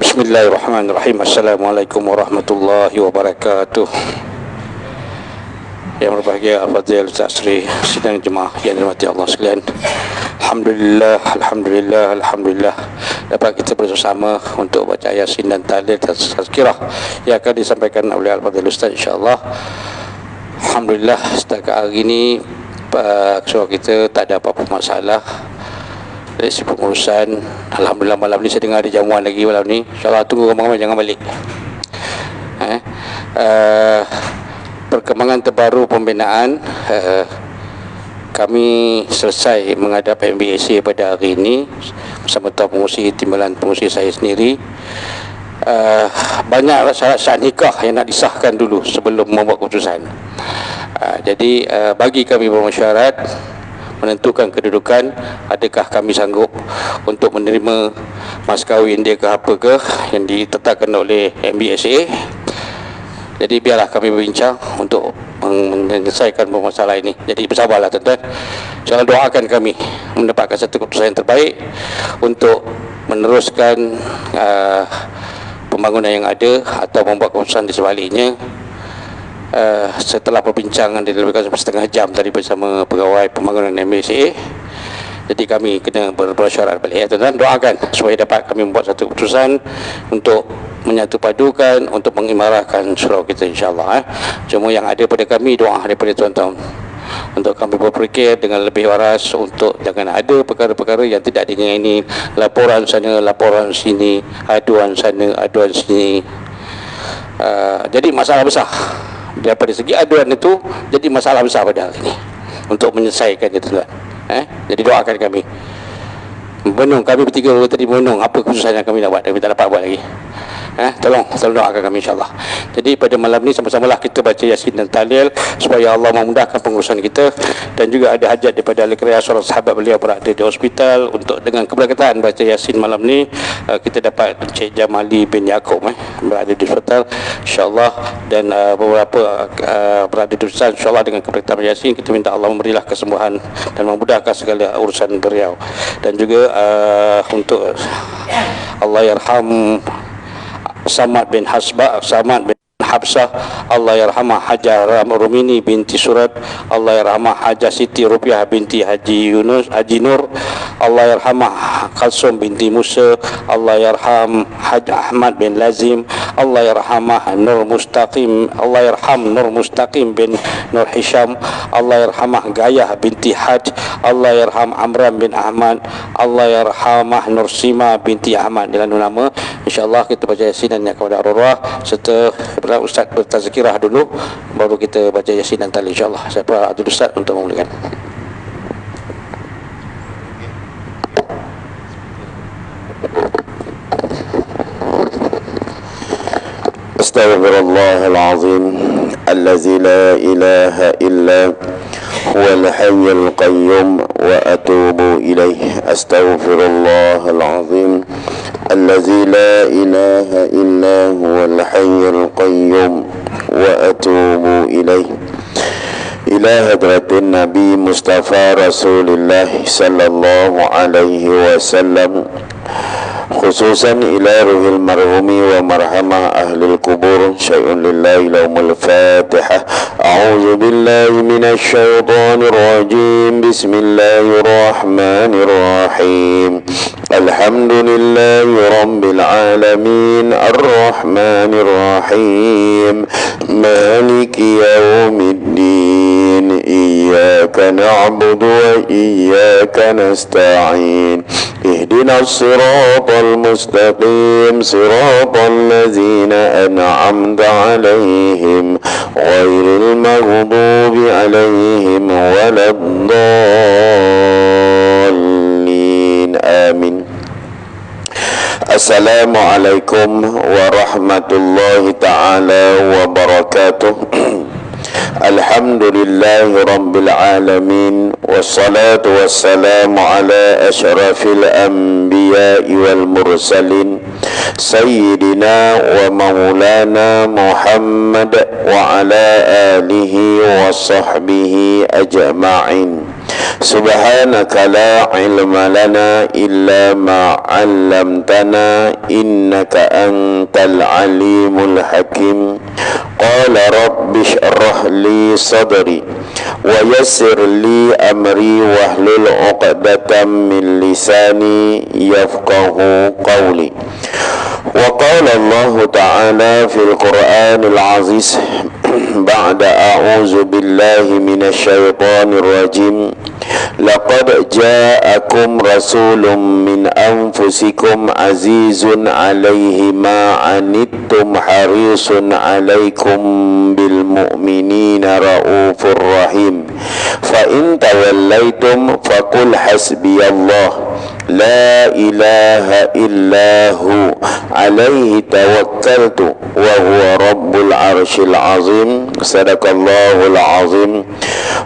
Bismillahirrahmanirrahim. Assalamualaikum warahmatullahi wabarakatuh. Yang berbahagia Al-Fadhil Ustaz Sri, sidang jemaah yang dirahmati Allah sekalian. Alhamdulillah dapat kita bersama untuk baca Yasin dan Tahlil dan Tazkirah yang akan disampaikan oleh Al-Fadhil Ustaz, insya-Allah. Alhamdulillah setakat hari ini surau kita tak ada apa-apa masalah dari segi pengurusan. Alhamdulillah malam ni saya dengar ada jamuan lagi malam ni. InsyaAllah tunggu ramai-ramai, jangan balik. Perkembangan terbaru pembinaan, kami selesai menghadap MBSA pada hari ini bersama Tuan Pengurusi Timbalan Pengurusi saya sendiri. Banyak syarat-syarat nikah yang nak disahkan dulu sebelum membuat keputusan. Jadi bagi kami bermesyuarat menentukan kedudukan, adakah kami sanggup untuk menerima mas kahwin dia ke apa ke yang ditetapkan oleh MBSA. Jadi biarlah kami berbincang untuk menyelesaikan masalah ini. Jadi bersabarlah tuan-tuan. Jangan doakan kami mendapatkan satu keputusan yang terbaik untuk meneruskan pembangunan yang ada atau membuat keputusan di sebaliknya. Setelah perbincangan dilebihkan setengah jam tadi bersama pegawai pembangunan MBSA, jadi kami kena bersyarat balik. Tuan-tuan doakan supaya dapat kami membuat satu keputusan untuk menyatupadukan, untuk mengimarahkan surau kita, insya-Allah. Cuma yang ada pada kami doa daripada tuan-tuan untuk kami berfikir dengan lebih waras, untuk jangan ada perkara-perkara yang tidak diingini, laporan sana, laporan sini, aduan sana, aduan sini. Jadi masalah besar. Daripada segi aduan itu jadi masalah besar pada hari ini untuk menyelesaikan itu, tuan. Jadi doakan kami. Benung kami bertiga tadi benung apa keputusan yang kami nak buat, kami tak dapat buat lagi. Tolong doakan kami, insya-Allah. Jadi pada malam ni sama-samalah kita baca Yasin dan Tahlil supaya Allah memudahkan pengurusan kita, dan juga ada hajat daripada ahli kerajaan seorang sahabat beliau berada di hospital. Untuk dengan keberkatan baca Yasin malam ni, kita dapat Encik Jamali bin Yaakob berada di hospital, insya-Allah, dan beberapa berada di hospital, insya-Allah. Dengan keberkatan Yasin kita minta Allah memberilah kesembuhan dan memudahkan segala urusan beliau. Dan juga untuk Allah yarham Samad bin Habsah, Allah yarhamah Hajah Rumini binti Surat, Allah yarhamah Hajah Siti Rupiah binti Haji Nur, Allah yarhamah Kalsum binti Musa, Allah yarham Haj Ahmad bin Lazim, Allah yarhamah Nur Mustaqim, Allah yarham Nur Mustaqim bin Nur Hisham, Allah yarhamah Gayah binti Haj, Allah yarham Amran bin Ahmad, Allah yarhamah Nur Sima binti Ahmad. Dengan nama, insya-Allah kita baca Yasin dan kepada Ar-Ruah serta Ustaz bertazkirah dulu, baru kita baca Yasin dan Tahlil, insya-Allah. Saya perah Abdul Ustaz untuk memulakan. Astaghfirullahal azim allazi la ilaha illa huwal hayyul qayyum wa atubu ilaih. Astaghfirullahal azim الذي لا إله إلا هو الحي القيوم وأتوب إليه. إلى حضرة النبي مصطفى رسول الله صلى الله عليه وسلم، خصوصا إلى روح المرحوم ومرحمة أهل القبور، شيء لله لهم الفاتحة. أعوذ بالله من الشيطان الرجيم، بسم الله الرحمن الرحيم. الحمد لله رب العالمين، الرحمن الرحيم، مالك يوم الدين، إياك نعبد وإياك نستعين، اهدنا الصراط المستقيم، صراط الذين أنعمت عليهم غير المغضوب عليهم ولا الضالين، آمين. Assalamualaikum warahmatullahi ta'ala wabarakatuh. Alhamdulillahi rabbil alamin, wassalatu wassalamu ala asyrafil anbiya'i wal mursalin, sayyidina wa maulana Muhammad wa ala alihi wa sahbihi ajma'in. Subhanaka la ilma lana illa ma 'allamtana innaka antal alimul hakim. Qala rabbi shrah li sadri wa yassir li amri wahlul 'uqdatam min lisani yafqahu qawli. Wa qala Allah ta'ala fil Qur'anil 'aziz ba'da a'udzu billahi minasy syaithanir rajim. Laqad ja'akum rasulun min anfusikum azizun 'alaihi ma 'anittum harisun 'alaikum bil mu'minina raufur rahim. Fa in tawallaitum faqul hasbiyallah la ilaha illahu 'alaihi tawakkaltu wa huwa rabbul arsyil azim. Sadaqallahul azim.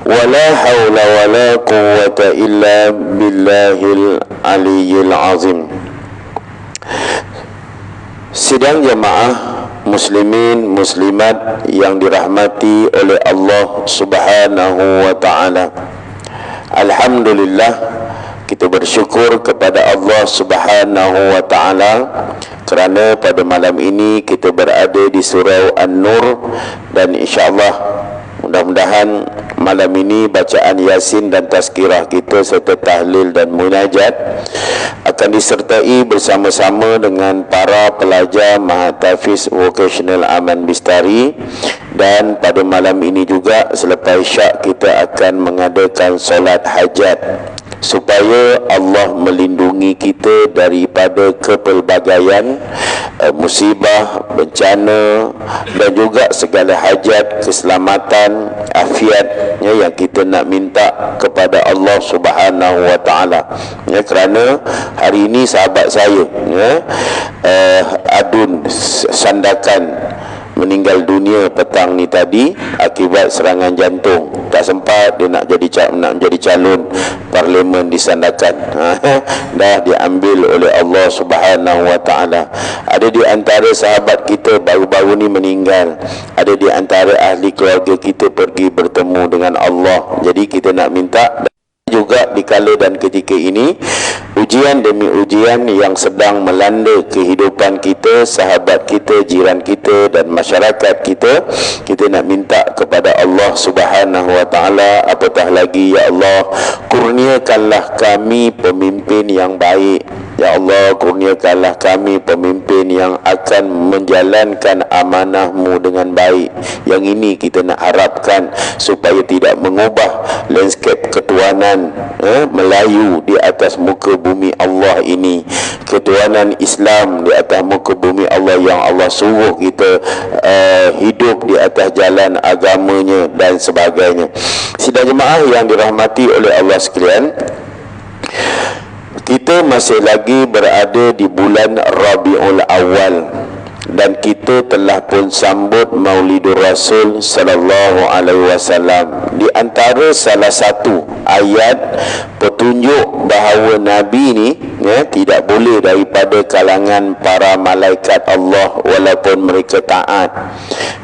Wa la haula wa la quwwata illa billahil aliyyil azim. Sidang jemaah muslimin muslimat yang dirahmati oleh Allah Subhanahu wa taala. Alhamdulillah, kita bersyukur kepada Allah Subhanahu wa taala kerana pada malam ini kita berada di surau An-Nur, dan insya-Allah mudah-mudahan malam ini bacaan Yasin dan tazkirah kita serta tahlil dan munajat akan disertai bersama-sama dengan para pelajar Mahatafiz Vocational Aman Bistari. Dan pada malam ini juga selepas Isyak kita akan mengadakan solat hajat supaya Allah melindungi kita daripada kepelbagaian musibah, bencana dan juga segala hajat keselamatan, afiatnya yang kita nak minta kepada Allah Subhanahu wa taala. Ya, kerana hari ini sahabat saya Adun Sandakan meninggal dunia petang ni tadi akibat serangan jantung. Tak sempat dia nak jadi calon parlimen di Sandakan. Dah diambil oleh Allah Subhanahu wa taala. Ada di antara sahabat kita baru-baru ni meninggal. Ada di antara ahli keluarga kita pergi bertemu dengan Allah. Jadi kita nak minta juga di kala dan ketika ini, ujian demi ujian yang sedang melanda kehidupan kita, sahabat kita, jiran kita dan masyarakat kita, kita nak minta kepada Allah Subhanahu wa taala, apatah lagi, ya Allah, kurniakanlah kami pemimpin yang baik. Ya Allah, kurniakanlah kami pemimpin yang akan menjalankan amanah-Mu dengan baik. Yang ini kita nak harapkan supaya tidak mengubah landscape ketuanan Melayu di atas muka bumi Allah ini, ketuanan Islam di atas muka bumi Allah yang Allah suruh kita hidup di atas jalan agamanya dan sebagainya. Sidang jemaah yang dirahmati oleh Allah sekalian, kita masih lagi berada di bulan Rabiul Awal dan kita telah pun sambut Maulidur Rasul sallallahu alaihi wasallam. Di antara salah satu ayat petunjuk bahawa Nabi ni tidak boleh daripada kalangan para malaikat Allah walaupun mereka taat.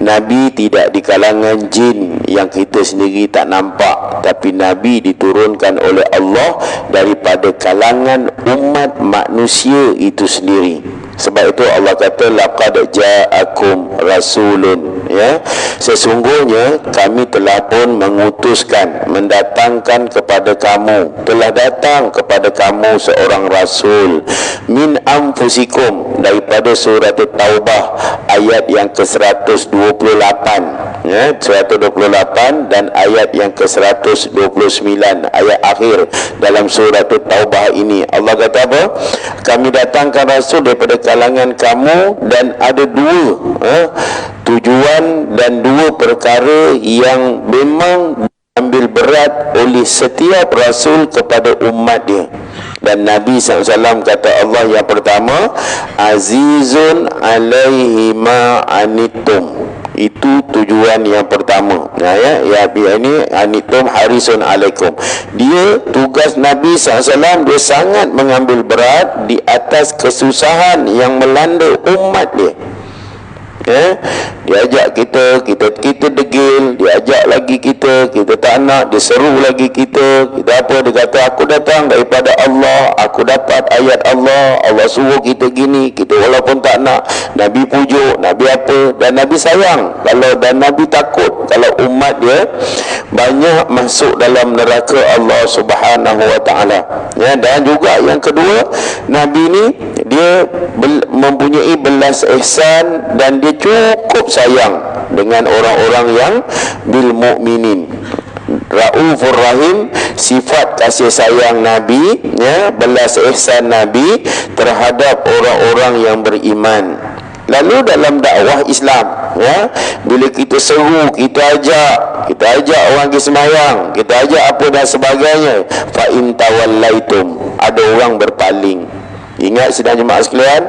Nabi tidak di kalangan jin yang kita sendiri tak nampak, tapi Nabi diturunkan oleh Allah daripada kalangan umat manusia itu sendiri. Sebab itu Allah kata laqad ja'akum rasulun, ya, sesungguhnya kami telah pun mengutuskan, mendatangkan kepada kamu, telah datang kepada kamu seorang rasul min anfusikum, daripada surah Taubah ayat yang ke-128, ya, 128 dan ayat yang ke-129, ayat akhir dalam surah Taubah ini. Allah kata apa? Kami datangkan rasul daripada kalangan kamu, dan ada dua tujuan dan dua perkara yang memang ambil berat oleh setiap rasul kepada umat dia. Dan Nabi SAW kata Allah yang pertama, azizun alaihi ma anittum. Itu tujuan yang pertama. Ini anitum harisun alaikum. Dia, tugas Nabi SAW, dia sangat mengambil berat di atas kesusahan yang melanda umat dia. ya, dia ajak kita degil, dia ajak lagi kita tak nak, dia seru lagi kita apa, dia kata aku datang daripada Allah, aku dapat ayat Allah, Allah suruh kita gini, kita walaupun tak nak, Nabi pujuk, Nabi apa, dan Nabi sayang dan Nabi takut kalau umat dia banyak masuk dalam neraka Allah Subhanahu wa taala. Ya, dan juga yang kedua, Nabi ni dia mempunyai belas ihsan dan dia cukup sayang dengan orang-orang yang bil mukminin. Raufur Rahim, sifat kasih sayang Nabi, ya, belas ihsan Nabi terhadap orang-orang yang beriman. Lalu dalam dakwah Islam, ya, bila kita seru, kita ajak orang pergi sembahyang, kita ajak apa dan sebagainya, fa in tawallaitum, ada orang berpaling. Ingat sidang jemaah sekalian,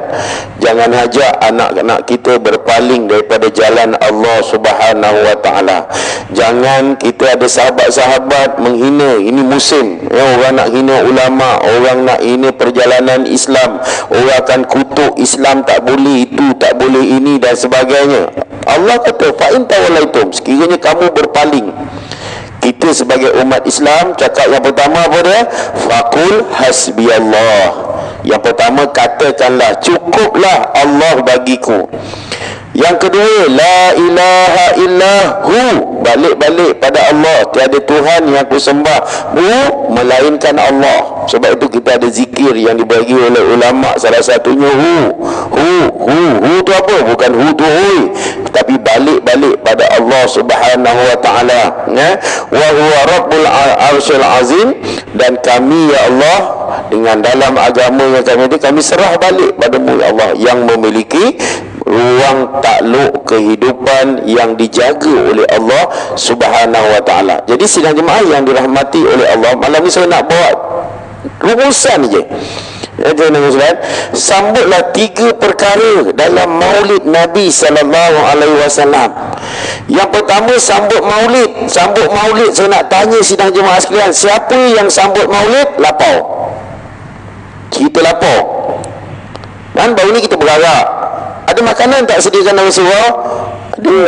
jangan ajak anak-anak kita berpaling daripada jalan Allah Subhanahu wa taala. Jangan kita ada sahabat-sahabat menghina, ini musim, ya, orang nak hina ulama, orang nak hina perjalanan Islam, orang akan kutuk Islam, tak boleh itu, tak boleh ini dan sebagainya. Allah kata fa in tawallaitum, sekiranya kamu berpaling, kita sebagai umat Islam cakap yang pertama apa dia? Faqul hasbiyallah. Yang pertama, katakanlah cukuplah Allah bagiku. Yang kedua, la ilaha illahu, balik pada Allah, tiada Tuhan yang aku sembah melainkan Allah. Sebab itu kita ada zikir yang dibagi oleh ulama, salah satunya hu tu apa? Bukan hu tu hui, tapi balik pada Allah Subhanahu wa taala, ya. Wa huwa rabbul arsyil azim, dan kami ya Allah, dengan dalam agama yang kami serah balik padamu ya Allah, yang memiliki ruang takluk kehidupan yang dijaga oleh Allah Subhanahu wa taala. Jadi sidang jemaah yang dirahmati oleh Allah, malam ni saya nak buat rumusan je. Ya, tuan-tuan, sambutlah 3 perkara dalam Maulid Nabi sallallahu alaihi wasallam. Yang pertama, sambut Maulid. Sambut Maulid, saya nak tanya sidang jemaah sekalian, siapa yang sambut Maulid lapar? Kita lapar. Dan baru ni kita berharap, ada makanan tak sediakan Rasulullah? Ada.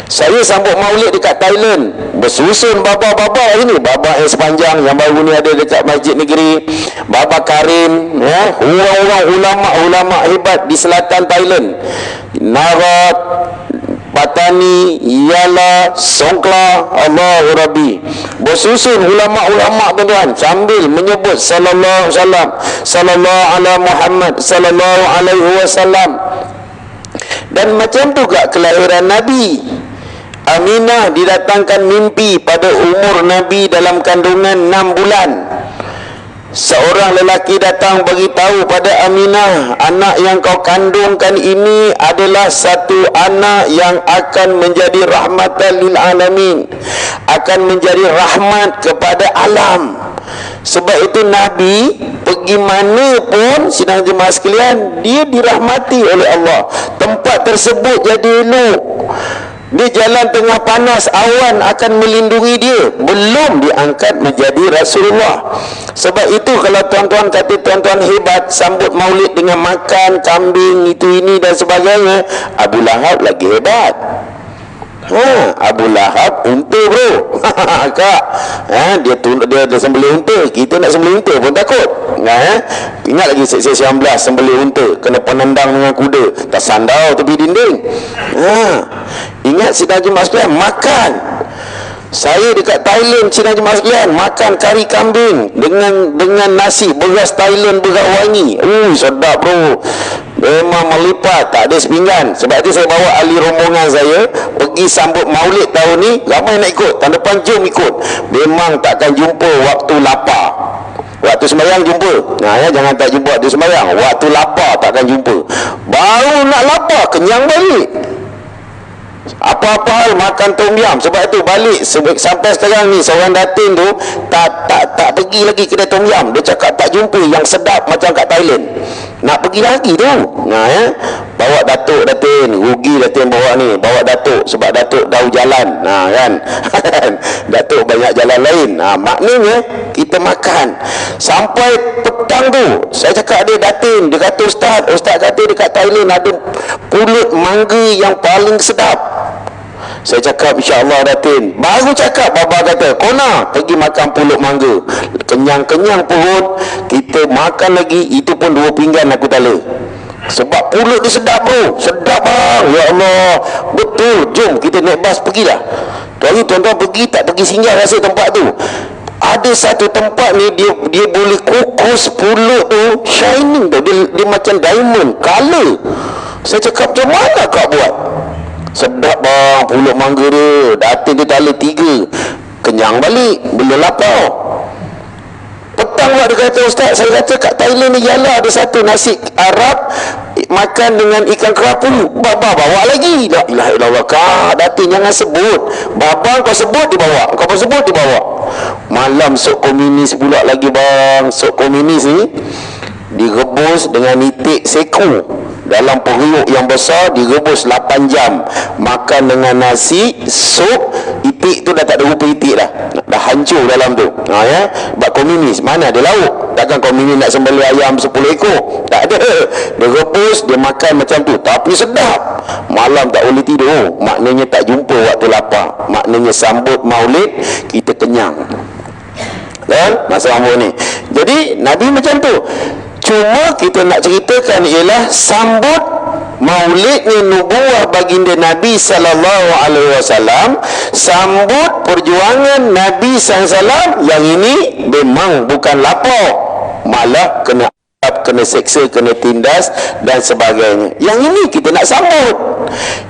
Saya sambut Maulid dekat Thailand, bersusun baba-baba ini, baba yang sepanjang yang baru ni ada dekat Masjid Negeri, baba Karim, ya, orang-orang ulama hebat di selatan Thailand, Narat, Patani, Yala, Songkla, Allahu Rabbi, bersusun ulama-ulama tuan-tuan, sambil menyebut sallallahu alaihi wasallam, sallallahu ala Muhammad, sallallahu alaihi wasallam. Dan macam juga kelahiran Nabi. Aminah didatangkan mimpi pada umur Nabi dalam kandungan 6 bulan. Seorang lelaki datang beritahu pada Aminah, anak yang kau kandungkan ini adalah satu anak yang akan menjadi rahmatan lil alamin, akan menjadi rahmat kepada alam. Sebab itu Nabi pergi mana pun, sidang jemaah sekalian, dia dirahmati oleh Allah. Tempat tersebut jadi elok. Dia jalan tengah panas, awan akan melindungi dia. Belum diangkat menjadi Rasulullah. Sebab itu kalau tuan-tuan kata tuan-tuan hebat, sambut Maulid dengan makan kambing, itu ini dan sebagainya, Abu Lahab lagi hebat. Abu Lahab unta bro. Kak, dia sembelih unta, kita nak sembelih unta pun takut. Ingat lagi seksi 19 sembelih unta, kena penendang dengan kuda, tak sandau tepi dinding. Ingat sidang jemaah sekalian, makan. Saya dekat Thailand, sidang jemaah sekalian, makan kari kambing dengan nasi beras Thailand, beras wangi. Sedap bro. Memang melipat, tak ada sepinggan. Sebab itu saya bawa ahli rombongan saya pergi sambut Maulid tahun ni. Ramai nak ikut, tahun depan jom ikut. Memang takkan jumpa waktu lapar. Waktu sembahyang jumpa, jangan tak jumpa waktu sembahyang. Waktu lapar takkan jumpa. Baru nak lapar, kenyang balik. Apa-apa hal makan tom yam. Sebab itu balik sampai sekarang ni, seorang datin tu tak pergi lagi kedai tom yam. Dia cakap tak jumpa yang sedap macam kat Thailand. Nak pergi lagi tu. Bawa datuk datin, rugi datin bawa ni, bawa Datuk sebab Datuk tahu jalan, kan. Datuk banyak jalan lain. Maknanya kita makan sampai petang tu. Saya cakap dia Datin, dia kata Ustaz kata dekat Thailand ada pulut mangga yang paling sedap. Saya cakap insya-Allah Datin. Baru cakap baba kata, "Kona pergi makan pulut mangga." Kenyang-kenyang perut, kita makan lagi, itu pun 2 pinggan aku tala. Sebab pulut dia sedap bro. Sedap bang. Ya Allah. Betul. Jom kita naik bas pergilah. Tuan-tuan pergi tak pergi singgah rasa tempat tu. Ada satu tempat ni dia boleh kukus pulut tu shining tu. Dia macam diamond color. Saya cakap macam mana kau buat? Sedap bang pulut mangga dia. Datin dia tala 3. Kenyang balik. Bila lapar. Petang dia kata, "Ustaz, saya kata kat Thailand ni ialah ada satu nasi Arab makan dengan ikan kerapu." Baba bawa lagi. La ilaha illallah. Kak Datin jangan sebut. Baba kau sebut dia bawa. Kau sebut dia bawa. Malam sok komunis pula lagi bang. Sok komunis ni direbus dengan itik seko dalam periuk yang besar, direbus 8 jam. Makan dengan nasi, sup. Itik tu dah tak ada rupa itik dah hancur dalam tu. Ya, sebab komunis mana ada lauk. Takkan komunis nak sembelih ayam 10 ekor, tak ada. Dia rebus, dia makan macam tu, tapi sedap. Malam tak boleh tidur. Maknanya tak jumpa waktu lapar. Maknanya sambut maulid kita kenyang. Dan masa sambut ni, jadi Nabi macam tu. Cuma kita nak ceritakan ialah sambut maulidnya nubuah baginda Nabi sallallahu alaihi wasallam, sambut perjuangan Nabi sallallahu alaihi wasallam yang ini memang bukan lapar, malah kena adab, kena seksa, kena tindas dan sebagainya. Yang ini kita nak sambut.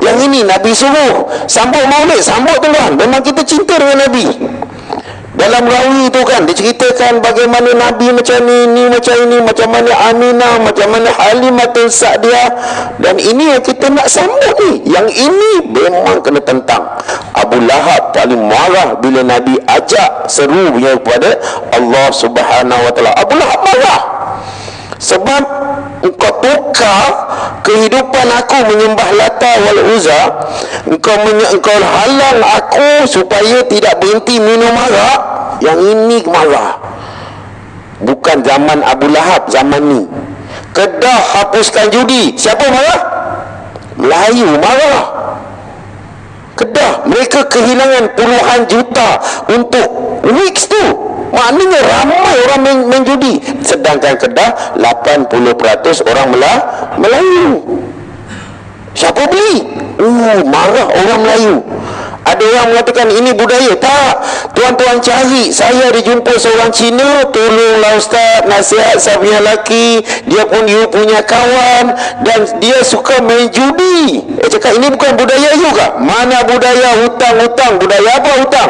Yang ini Nabi suruh sambut maulid, sambut tuan. Memang kita cinta dengan Nabi. Dalam rawi tu kan diceritakan bagaimana Nabi macam ni macam ini, macam mana Aminah, macam mana Halimatul Sa'diyah, dan ini yang kita nak sambut ni. Yang ini memang kena tentang. Abu Lahab paling marah bila Nabi ajak serunya kepada Allah Subhanahu Wa Taala. Abu Lahab marah sebab engkau tukar kehidupan aku menyembah Lata wal Uzza, engkau halang aku supaya tidak berhenti minum arak. Yang ini marah. Bukan zaman Abu Lahab, zaman ni. Kedah hapuskan judi, siapa marah? Melayu marah. Kedah mereka kehilangan puluhan juta untuk weeks tu. Maknanya ramai orang main judi. Sedangkan Kedah 80% orang Melayu. Siapa beli? Marah orang Melayu. Ada orang mengatakan ini budaya. Tak. Tuan-tuan cari. Saya ada jumpa seorang Cina. Tolonglah Ustaz, nasihat saya punya lelaki. Dia pun you punya kawan. Dan dia suka main judi. Cakap ini bukan budaya juga. Mana budaya hutang-hutang? Budaya apa hutang?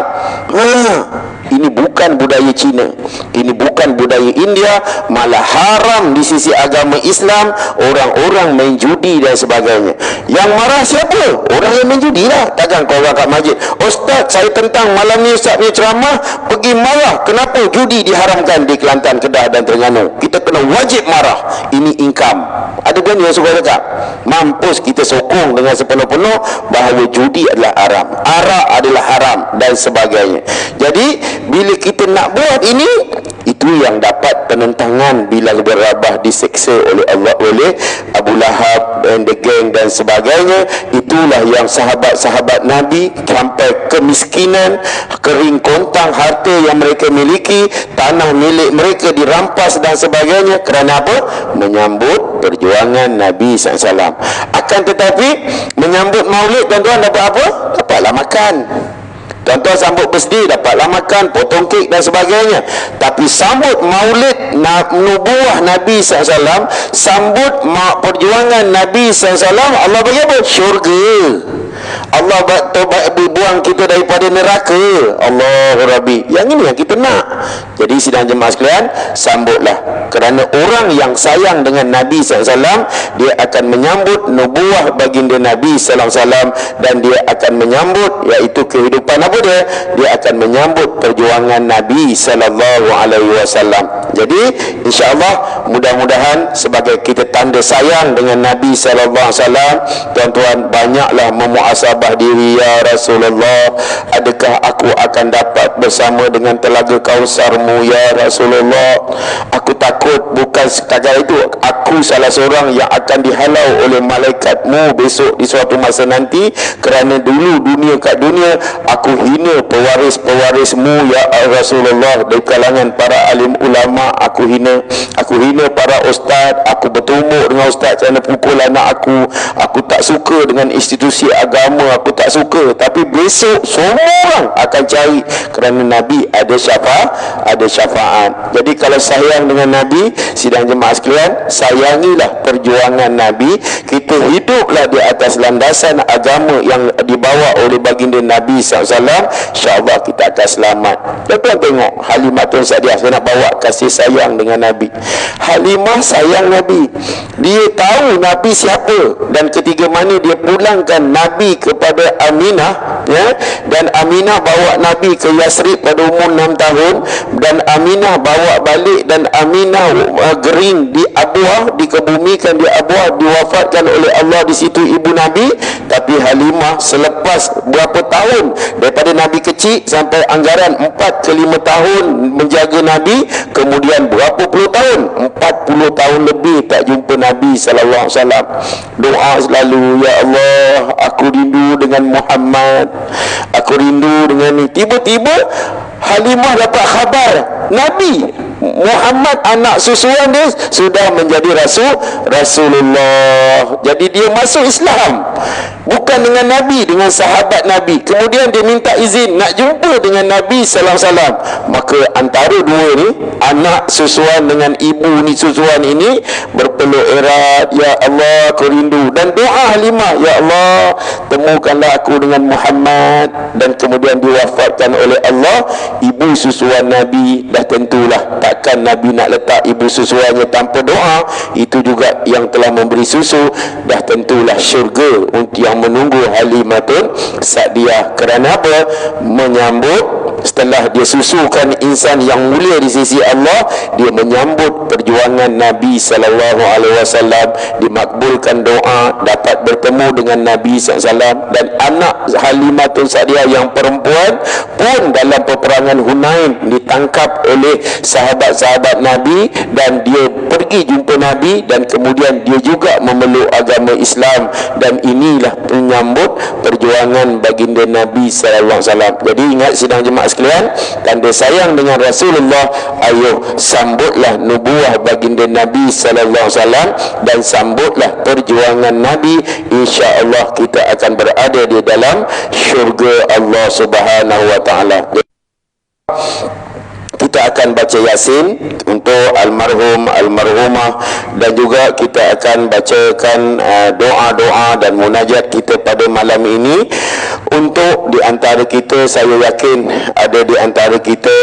Ini bukan budaya Cina. Ini bukan budaya India. Malah haram di sisi agama Islam. Orang-orang main judi dan sebagainya. Yang marah siapa? Orang yang main judi lah. Takkan kau orang kat masjid, "Ustaz, saya tentang malam ni Ustaz punya ceramah." Pergi marah. Kenapa judi diharamkan di Kelantan, Kedah dan Terengganu? Kita kena wajib marah. Ini income. Ada berani yang suka cakap? Mampus kita sokong dengan sepenuh-penuh bahawa judi adalah haram, arak adalah haram dan sebagainya. Jadi bila kita nak buat ini, itu yang dapat penentangan bila berabah diseksa oleh Allah, oleh Abu Lahab dan the gang dan sebagainya. Itulah yang sahabat-sahabat Nabi sampai kemiskinan, kering kontang harta yang mereka miliki, tanah milik mereka dirampas dan sebagainya. Kerana apa? Menyambut perjuangan Nabi SAW. Akan tetapi menyambut maulid, tuan-tuan dapat apa? Dapatlah makan. Tuan-tuan sambut birthday, dapatlah makan, potong kek dan sebagainya. Tapi sambut maulid nubuah Nabi SAW, sambut perjuangan Nabi SAW, Allah bagi apa? Syurga. Allah buat buang kita daripada neraka. Allahu Rabbi. Yang ini yang kita nak. Jadi sidang jemaah sekalian, sambutlah. Kerana orang yang sayang dengan Nabi SAW, dia akan menyambut nubuah baginda Nabi SAW, dan dia akan menyambut, iaitu kehidupan apa dia? Dia akan menyambut perjuangan Nabi SAW. Jadi insya-Allah, mudah-mudahan sebagai kita tanda sayang dengan Nabi SAW, tuan-tuan banyaklah memuhasabah diri. Ya Rasulullah, adakah aku akan dapat bersama dengan telaga Kausarmu ya Rasulullah? Aku takut bukan sekadar itu, aku salah seorang yang akan dihalau oleh malaikatmu besok di suatu masa nanti, kerana dulu kat dunia aku hina pewaris-pewarismu ya Rasulullah. Dari kalangan para alim ulama aku hina para ustaz, aku bertumbuk dengan ustaz kerana pukul anak aku tak suka dengan institusi agama, aku tak suka. Tapi besok semua orang akan cari, kerana Nabi ada syafaat. Jadi kalau sayang dengan Nabi, sidang jemaah sekalian, sayangilah perjuangan Nabi. Kita hiduplah di atas landasan agama yang dibawa oleh baginda Nabi SAW. InsyaAllah kita akan selamat. Tuan-tuan tengok Halimah Tun Sa'diyah, saya nak bawa kasih sayang dengan Nabi. Halimah sayang Nabi, dia tahu Nabi siapa, dan ketika mana dia pulangkan Nabi kepada Aminah, ya, dan Aminah bawa Nabi ke Yasrib pada umur 6 tahun, dan Aminah bawa balik, dan Aminah gering di Abuah, dikebumikan di Abuah, diwafatkan oleh Allah di situ ibu Nabi. Tapi Halimah selepas berapa tahun, daripada Nabi kecil sampai anggaran 4 ke 5 tahun menjaga Nabi, kemudian berapa puluh tahun, 40 tahun lebih tak jumpa Nabi SAW. Doa selalu, ya Allah, aku rindu dengan Muhammad, aku rindu dengan ni. Tiba-tiba Halimah dapat khabar Nabi Muhammad, anak susuan dia, sudah menjadi Rasulullah. Jadi dia masuk Islam, bukan dengan Nabi, dengan sahabat Nabi. Kemudian dia minta izin nak jumpa dengan Nabi SAW. Maka antara dua ni, anak susuan dengan ibu ni susuan ini, berpeluk erat, ya Allah aku rindu. Dan doa Halimah, ya Allah temukanlah aku dengan Muhammad. Dan kemudian diwafatkan oleh Allah ibu susuan Nabi. Dah tentulah takkan Nabi nak letak ibu susuannya tanpa doa. Itu juga yang telah memberi susu. Dah tentulah syurga untuk yang menunggu Halimatun Sa'diyah. Kerana apa? Menyambut, setelah dia susukan insan yang mulia di sisi Allah, dia menyambut perjuangan Nabi SAW, dimakbulkan doa, dapat bertemu dengan Nabi SAW. Dan anak Halimatun Sa'diyah yang perempuan pun dalam peperangan Hunain ditangkap oleh sahabat-sahabat Nabi, dan dia pergi jumpa Nabi, dan kemudian dia juga memeluk agama Islam. Dan inilah menyambut perjuangan baginda Nabi SAW. Jadi ingat sidang jemaah sekalian, tanda sayang dengan Rasulullah, ayo sambutlah nubuah baginda Nabi SAW, dan sambutlah perjuangan Nabi. InsyaAllah kita akan berada di dalam syurga Allah Subhanahu Wa Ta'ala. Kita akan baca Yasin untuk almarhum, almarhumah, dan juga kita akan bacakan doa-doa dan munajat kita pada malam ini. Untuk di antara kita, saya yakin ada di antara kita,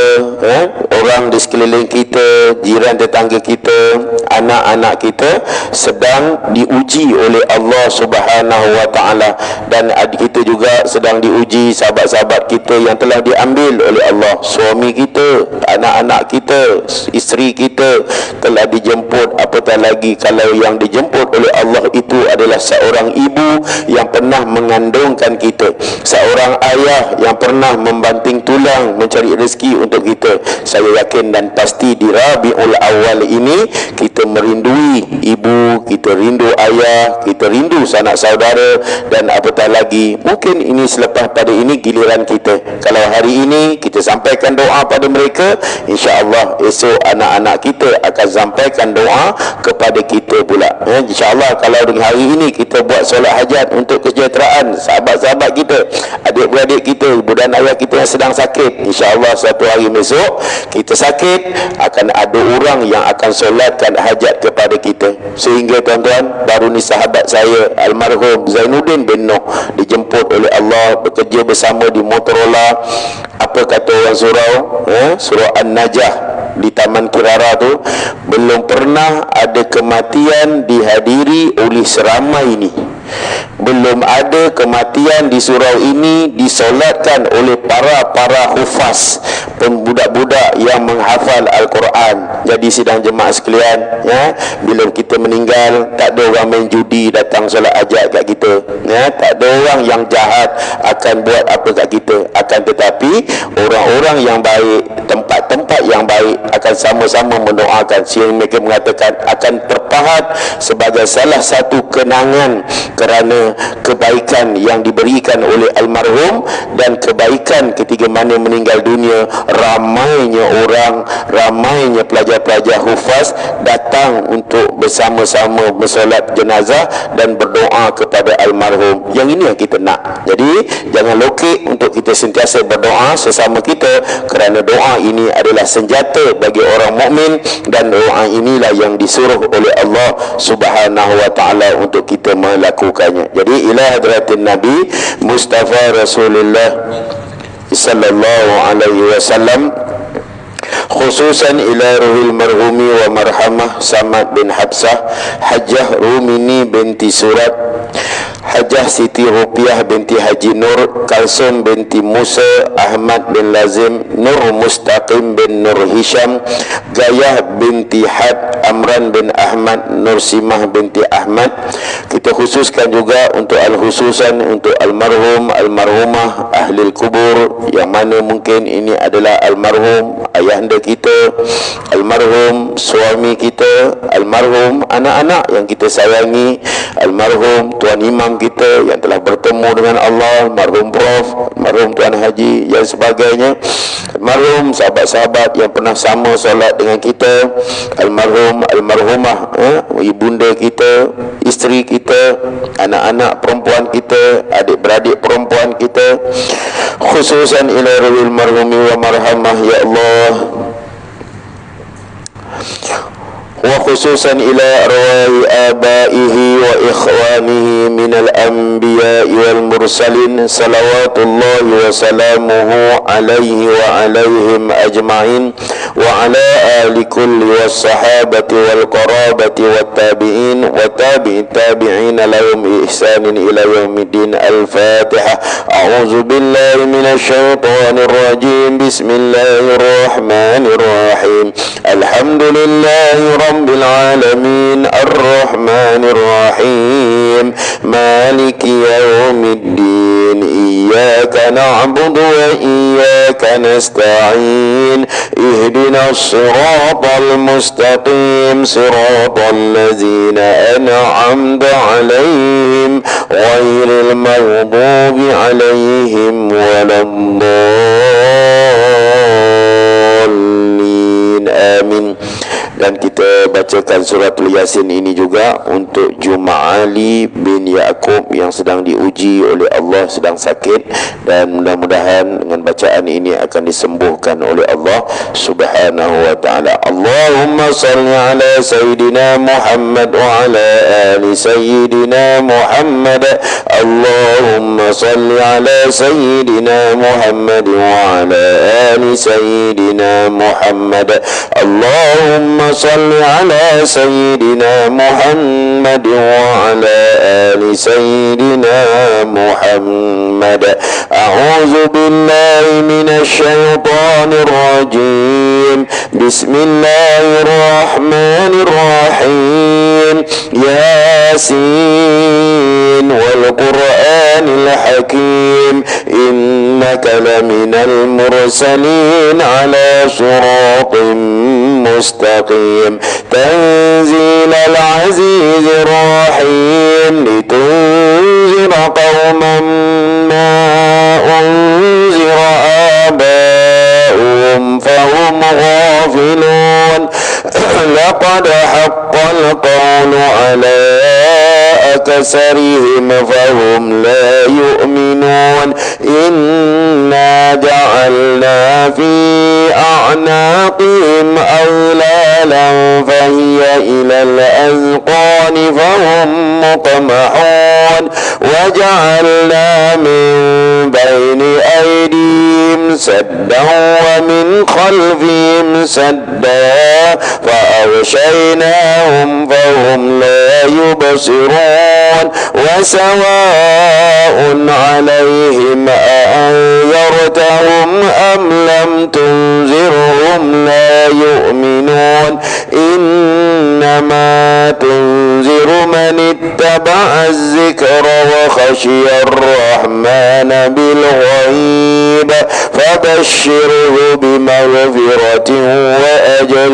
orang di sekeliling kita, jiran tetangga kita, anak-anak kita sedang diuji oleh Allah Subhanahu Wa Ta'ala. Dan kita juga sedang diuji, sahabat-sahabat kita yang telah diambil oleh Allah. Suami kita, anak-anak kita, isteri kita telah dijemput. Apatah lagi kalau yang dijemput oleh Allah itu adalah seorang ibu yang pernah mengandungkan kita, seorang ayah yang pernah membanting tulang mencari rezeki untuk kita. Saya yakin dan pasti di Rabiul Awal ini kita merindui ibu, kita rindu ayah, kita rindu sanak saudara. Dan apatah lagi, mungkin ini selepas pada ini giliran kita. Kalau hari ini kita sampaikan doa pada mereka, insya-Allah esok anak-anak kita akan sampaikan doa kepada kita pula. InsyaAllah kalau dengan hari ini kita buat solat hajat untuk kesejahteraan sahabat sahabat-sahabat kita, adik-beradik kita, ibu dan ayah kita yang sedang sakit. InsyaAllah suatu hari besok kita sakit, akan ada orang yang akan solatkan hajat kepada kita. Sehingga tuan-tuan, baru ni sahabat saya almarhum Zainuddin bin Noh dijemput oleh Allah bekerja bersama di Motorola. Apa kata orang surau? Surau An-Najah di Taman Kirara tu, belum pernah ada kematian dihadiri oleh seramai ini. Belum ada kematian di surau ini disolatkan oleh para hufaz, budak-budak yang menghafal Al-Quran. Jadi sidang jemaah sekalian, ya, bila kita meninggal, tak ada orang main judi datang solat hajat kat kita, ya, tak ada orang yang jahat akan buat apa kat kita. Akan tetapi orang-orang yang baik, tempat-tempat yang baik akan sama-sama mendoakan, sehingga mereka mengatakan akan terpahat sebagai salah satu kenangan kerana kebaikan yang diberikan oleh almarhum dan kebaikan ketika mana meninggal dunia. Ramainya orang, ramainya pelajar-pelajar hufaz datang untuk bersama-sama bersolat jenazah dan berdoa kepada almarhum. Yang ini yang kita nak. Jadi jangan lokek untuk kita sentiasa berdoa sesama kita, kerana doa ini adalah senjata bagi orang mukmin, dan doa inilah yang disuruh oleh Allah Subhanahu wa taala untuk kita melakukannya. Jadi ila hadratin Nabi Mustafa Rasulullah sallallahu alaihi wasallam, khususan ila ruhil marhumi wa marhamah Samad bin Habsah, Hajjah Rumini binti Surat, Hajjah Siti Rupiah binti Haji Nur, Kalsum binti Musa, Ahmad bin Lazim, Nur Mustaqim bin Nur Hisham, Gayah binti Had, Amran bin Ahmad, Nur Simah binti Ahmad. Kita khususkan juga untuk al-khususan untuk almarhum, almarhumah, ahli kubur, yang mana mungkin ini adalah almarhum ayahanda kita, almarhum suami kita, almarhum anak-anak yang kita sayangi, almarhum Tuan Imam kita yang telah bertemu dengan Allah, almarhum Prof, almarhum Tuan Haji dan sebagainya, almarhum sahabat-sahabat yang pernah sama solat dengan kita, almarhum almarhumah, ibunda kita, isteri kita, anak-anak perempuan kita, adik-beradik perempuan kita, khususan ila ruhil marhumi wa marhamah ya Allah, wa khususan ila arwahi abaihi wa ikhwanihi minal anbiya'i wal mursalin, salawatullahi wa salamuhu alaihi wa alaihim ajma'in, wa ala ahli kulli was sahabati wal qarabati wat tabi'in wa tabi'i tabi'in lahum ihsanin ila yaumiddin. Al-Fatihah. A'udzu billahi minasy syaithanir rajim. Bismillahirrahmanirrahim. Alhamdulillahi rabbil alamin, arrahmanir rahim, maliki yaumiddin, iyyaka na'budu wa iyyaka nasta'in, ihdinas siratal mustaqim, siratal ladzina an'amta 'alaihim ghairil maghdubi 'alaihim waladdallin. Amin. Dan kita bacakan suratul Yasin ini juga untuk Juma' Ali bin Ya'qub yang sedang diuji oleh Allah, sedang sakit, dan mudah-mudahan dengan bacaan ini akan disembuhkan oleh Allah Subhanahu wa ta'ala. Allahumma salli ala Sayyidina Muhammad wa ala ali Sayyidina Muhammad. Allahumma salli ala Sayyidina Muhammad wa ala ali Sayyidina Muhammad. Allahumma salli ala Sayyidina Muhammad wa ala ali Sayyidina Muhammad. A'udzu billahi minasy syaithanir rajim. Bismillahirrahmanirrahim. Yasin wal Qur'anil hakim, innaka laminal mursalin ala siratin mustaqim, tanzilal azizir rahim, litunzira qauman ma unzira aba'uhum fahum ghafilun. Laqad haqqal qawlu ala aksarihim fahum la yu'minun. يطمحون وجعلنا من بين أيديهم سدا ومن خلفهم سدا فأغشيناهم فهم لا يبصرون وسواء عليهم أأنذرتهم أم لم تنذرهم لا يؤمنون إنما تنذر من اتبع الذكر وخشي الرحمن بالغيب فبشره بمغفرة وأجر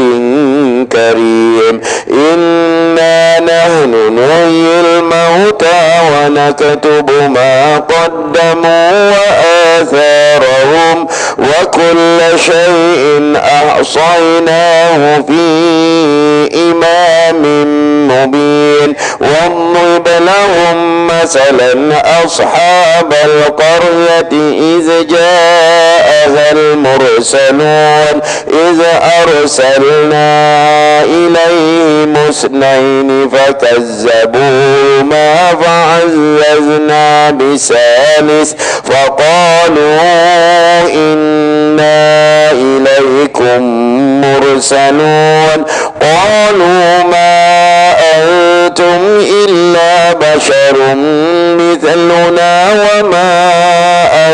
كريم إنا نحن نحيي الموتى ونكتب ما قدموا وآثارهم وكل شيء أحصيناه في إمام مبين واضرب لهم مثلا أصحاب القرية إذ جاءها المرسلون إذ أرسلنا إليهم اثنين فكذبوهما فعززنا بثالث فقالوا إنا إليكم مرسلون قالوا ما أنتم إلا بشر مثلنا وما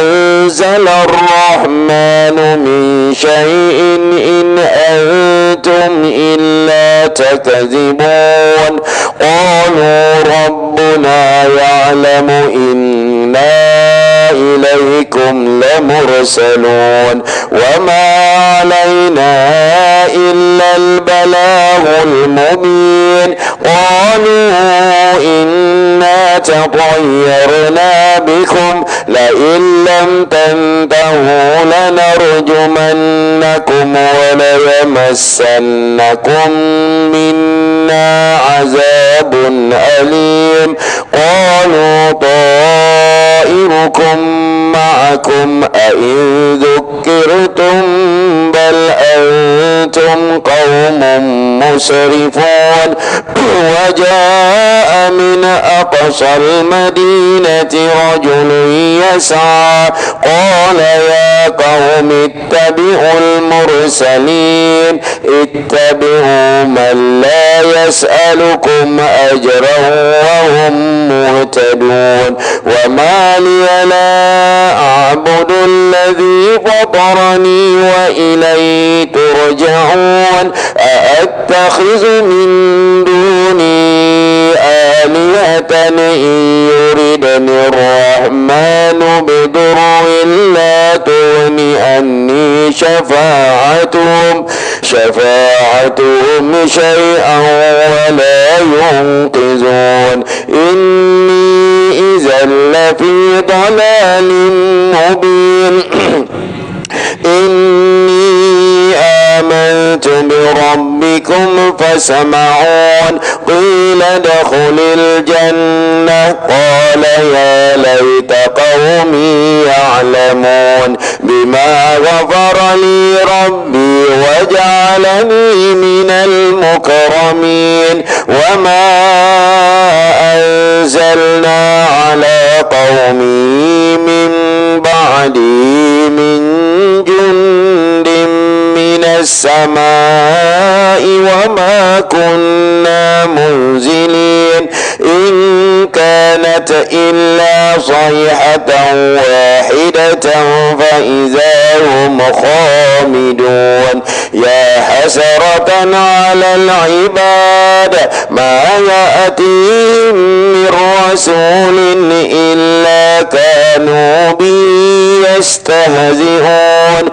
أنزل الرحمن من شيء إن أنتم إلا تكذبون قالوا ربنا يعلم إنا إليكم لمرسلون وما علينا إلا البلاغ المبين قالوا إنا تطيرنا بكم لئن لم تنتهوا لنرجمنكم وليمسنكم منا عذاب أليم قالوا طائركم معكم أئن ذكرتم بل أنتم قوم مسرفون وجاء من أقصى المدينة رجل يسعى قال يا قوم اتبعوا المرسلين اتبعوا من لا يسألكم أجرا وهم مهتدون وما لي لا أعبد الذي فطرني وإليه ترجعون أأتخذ من دوني آلهة إن يردني الرحمن بضر لا تغني عني شفاعتهم شيئا ولا ينقذون إني إذا لفي ضلال مبين إني آمنت بربكم فسمعون قيل ادخل الجنة قال يا ليت قومي يعلمون بما غفر لي ربي وجعلني من المكرمين وما أنزلنا على قومي من بعدي من جند من السماء وما كنا منزلين إن كانت إلا صيحة واحدة فإذا هم خامدون يا حسرة على العباد ما يأتيهم من رسول إلا كانوا به يستهزئون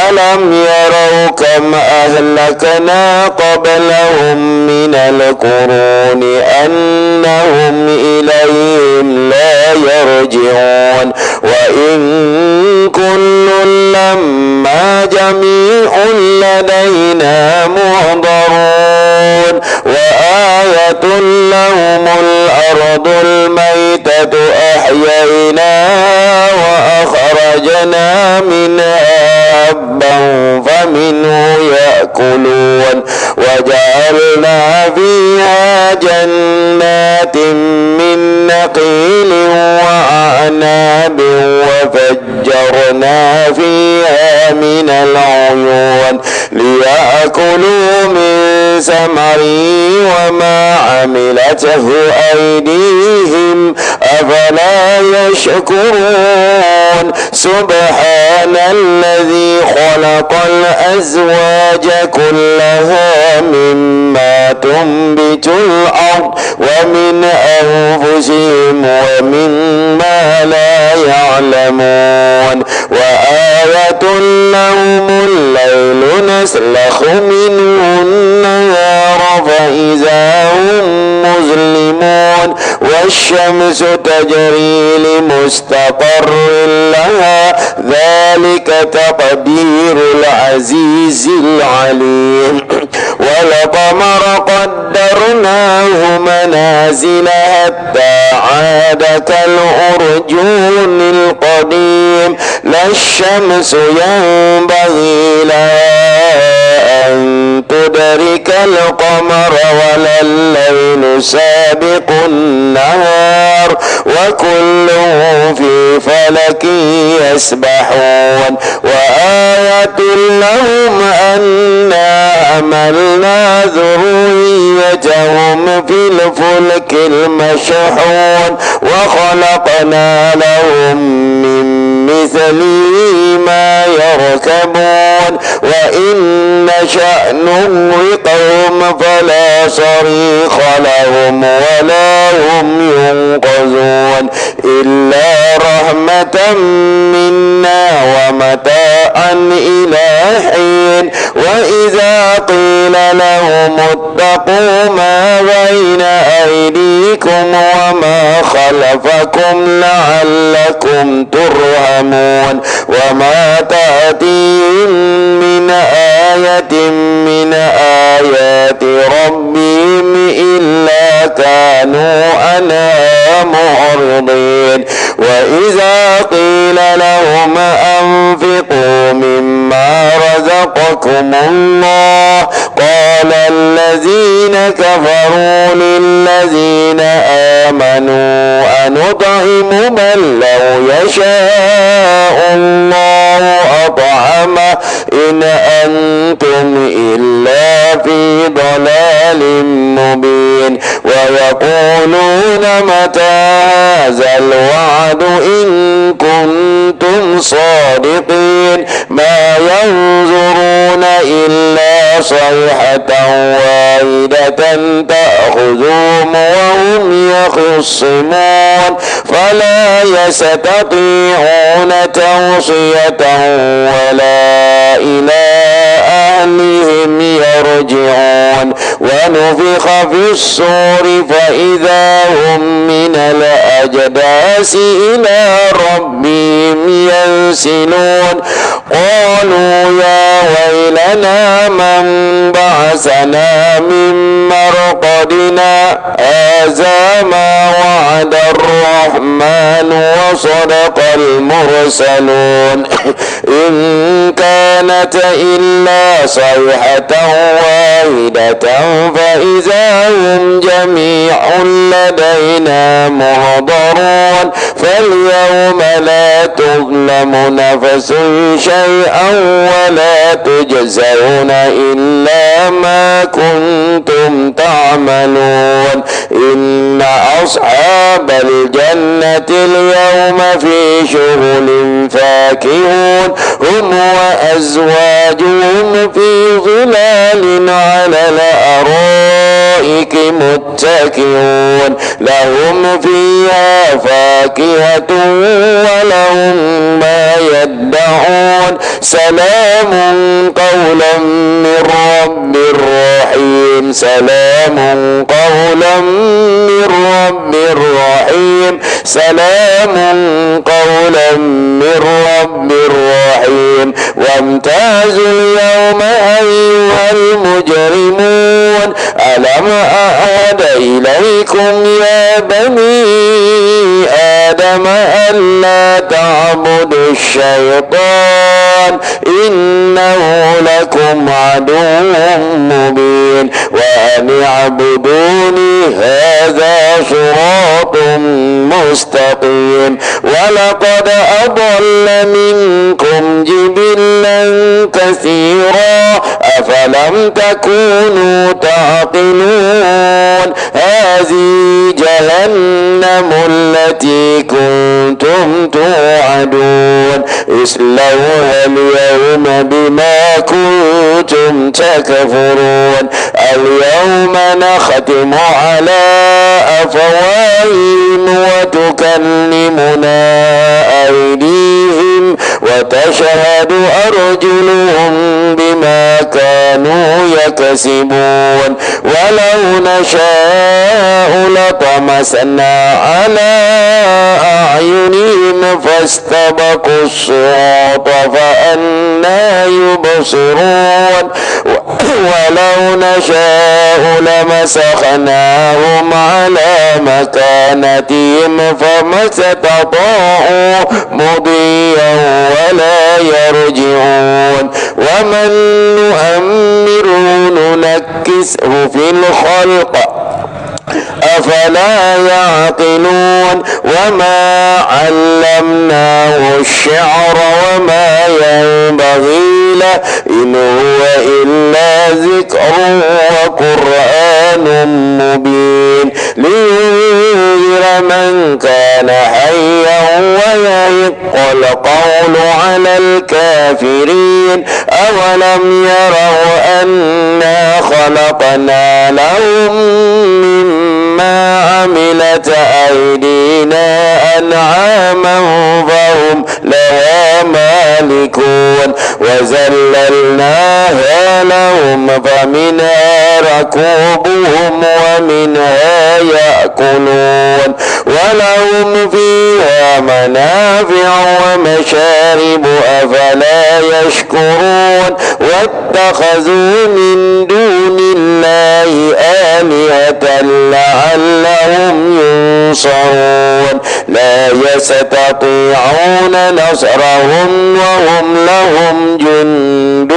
ألم يروا كم أهلكنا قبلهم من القرون أنهم إليهم لا يرجعون وإن كل لما جميع لدينا محضرون وآية لهم الأرض الميتة أحييناها وأخرجنا منها حبا فمنه يأكلون وجعلنا فيها جنات من نخيل وأعناب وفجرنا فيها من العيون ليأكلوا من ثمره وما عملته أيديهم أفلا يشكرون سبحان الذي خلق الأزواج كلها مما تنبت الأرض ومن أنفسهم ومما لا يعلمون وآية لهم الليل نسلخ منه النهار فإذا هم مظلمون والشمس تجري لمستقر لها ذلك تقدير العزيز العليم والقمر قدرناه منازل حتى عاد كالأرجون القديم لا الشمس ينبغي لها أن تدرك القمر ولا الليل سابق النهار وكل في فلك يسبحون وآية لهم أنا حملنا ذريتهم في الفلك المشحون وخلقنا لهم من مثله ما يركبون وإن نشأ نغرقهم فلا صريخ لهم ولا هم ينقذون إلا رحمة منا ومتاعا إلى حين وإذا قيل لهم اتقوا ما بين أيديكم وما خلفكم لعلكم ترحمون وما تأتيهم من آية من آيات ربهم إلا كانوا عنها معرضين وإذا قيل لهم أنفقوا مما رزقكم الله قال الذين كفروا للذين آمنوا أنطعم من لو يشاء الله أطعمه إن أنتم إلا في ضلال مبين ويقولون متى هذا الوعد إن كنتم صادقين ما ينظرون إلا صيحة واحدة تأخذهم وهم يخصمون فلا يستطيعون توصية ولا إلى أهلهم يرجعون ونفخ في الصور فإذا هم من الأجداث إلى ربهم ينسلون قالوا يا ويلنا من بعثنا من مرقدنا هذا ما وعد الرحمن وصدق المرسلون إن كانت إلا صيحة واحدة فإذا هم جميع لدينا محضرون فاليوم لا تظلم نفس شيئا ولا تجزون إلا ما كنتم تعملون إن أصحاب الجنة اليوم في شغل فاكهون هم وأزواجهم في ظلال على الأرائك متكئون لهم فيها فاكهة ولهم ما يدعون سلام قولا من رب رحيم سلام قولا من رب رحيم سلام قولا من رب رحيم وامتازوا اليوم أيها المجرمون ألم أعهد إليكم يا بني آدم ألا تعبدوا الشيطان إنه لكم عدو مبين وأن اعبدوني هذا صراط مستقيم ولقد أضل منكم جبلا كثيرا أفلم تكونوا تعقلون هذه جهنم التي كنتم توعدون اصلوها اليوم بما كنتم تكفرون اليوم نختم على أفواههم وتكلمنا أيديهم وتشهد أرجلهم بما كانوا يكسبون ولو نشاء لطمسنا على أعينهم فاستبقوا الصراط فأنى يبصرون ولو نشاء لمسخناهم على مكانتهم فما استطاعوا مضيا ولا يرجعون ومن نؤمره ننكسه في الخلق أفلا يعقلون وما علمناه الشعر وما ينبغي له إن هو إلا ذكر وقرآن مبين لينذر من كان حيا ويحق القول على الكافرين أولم يروا أنا خلقنا لهم مما عملت أيدينا أنعاما فهم لها مالكون وذللناها لهم فمنها ركوبهم ومنها يأكلون ولهم فيها منافع ومشارب أفلا يشكرون واتخذوا من دون الله آلهة لعلهم ينصرون لا يستطيعون نصرهم وهم لهم جند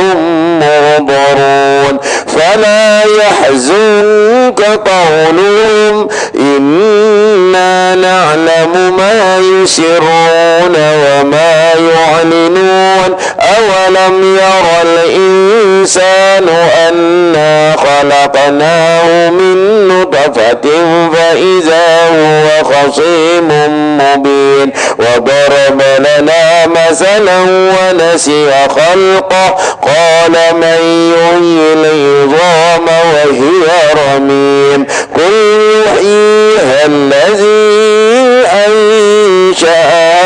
منظرون فلا يحزنك قولهم إنا نعلم ما يسرون وما يعلنون أولم ير الإنسان أنا خلقناه من نطفة فإذا هو خصيم مبين وضرب لنا مثلا ونسي خلقه قال من يحيي العظام وهي رميم قل يحييها الذي أنشأها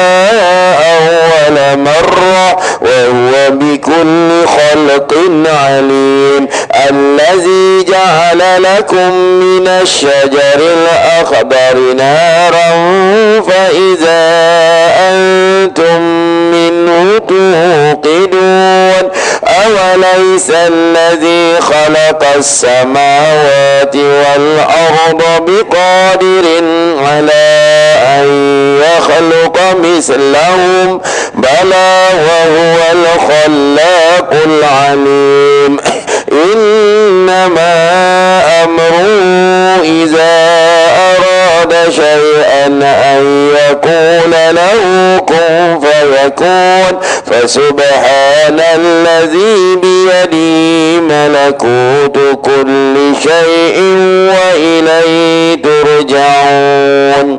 أول مرة وهو بكل خلق عليم الذي جعل لكم من الشجر الأخضر نارا فإذا أنتم منه توقدون أوليس الذي خلق السماوات والأرض بقادر على أن يخلق مثلهم بلى وهو الخلاق العليم إنما أمره إذا أراد شيئا أن يقول له كن فيكون فسبحان الذي بيده ملكوت كل شيء وإليه ترجعون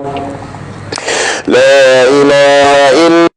لا إله إلا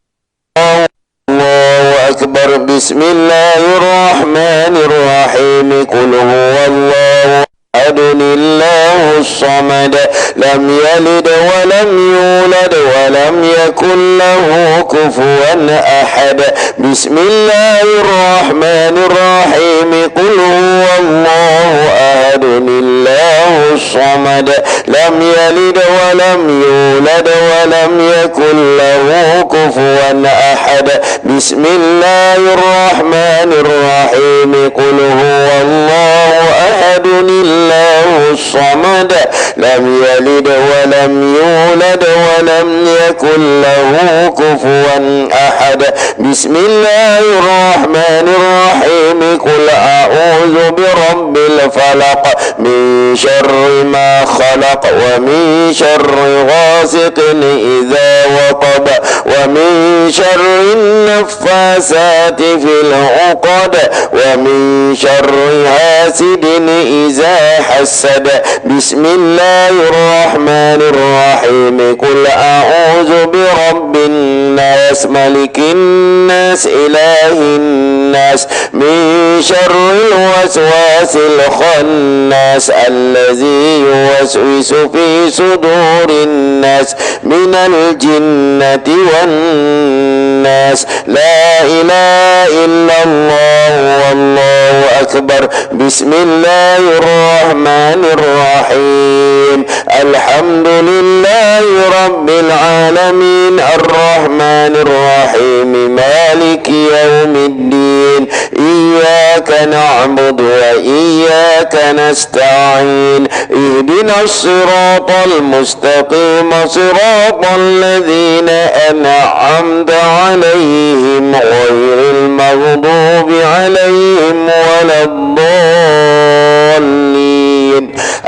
الله أكبر بسم الله الرحمن الرحيم قل هو الله أحد الله الصمد لم يلد ولم يولد ولم يكن له كفوا أحد بسم الله الرحمن الرحيم قل هو الله أحد الله الصمد لم يلد ولم يولد ولم يكن له كفوا أحد بسم الله الرحمن الرحيم قل هو الله أحد الله الصمد لم يلد يلد ولم يولد ولم يكن له كفوا أحد. بسم الله الرحمن الرحيم. قل أعوذ برب الفلق من شر ما خلق ومن شر غاسق إذا وقب ومن شر النفاسات في العقد ومن شر حاسد إذا حسد. بسم الله الرحمن الرحيم. قل أعوذ برب الناس ملك الناس إله الناس من شر الوسواس الخناس الذي يوسوس في صدور الناس من الجنة والناس. لا إله إلا الله والله أكبر. بسم الله الرحمن الرحيم. الحمد لله رب العالمين الرحمن الرحيم مالك يوم الدين. إياك نعبد وإياك نستعين. اهدنا الصراط المستقيم صراط الذين أنعمت عليهم غير المغضوب عليهم ولا الضالين.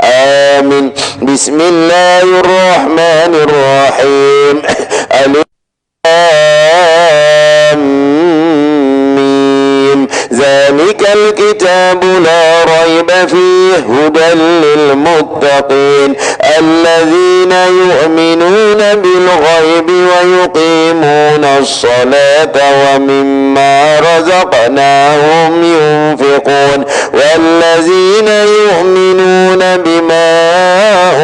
آمين. بسم الله الرحمن الرحيم. ذلك الكتاب لا ريب فيه هدى للمتقين الذين يؤمنون بالغيب ويقيمون الصلاة ومما رزقناهم ينفقون والذين يؤمنون بما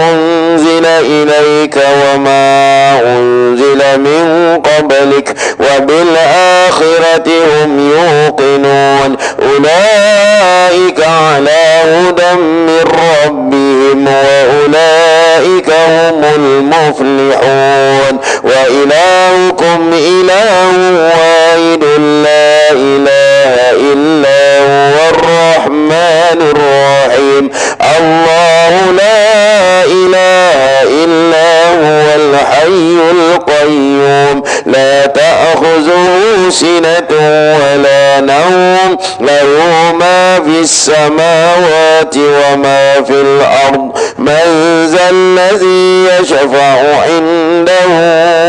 أنزل إليك وما أنزل من قبلك وبالآخرة هم يوقنون أولئك على هدى من ربهم وأولئك هم المفلحون. وإلهكم إله واحد لا إله إلا هو الرحمن الرحيم. الله لا إله إلا هو الحي القيوم لا تأخذه سنة ولا نوم له ما في السماوات وما في الأرض. من ذا الذي يشفع عنده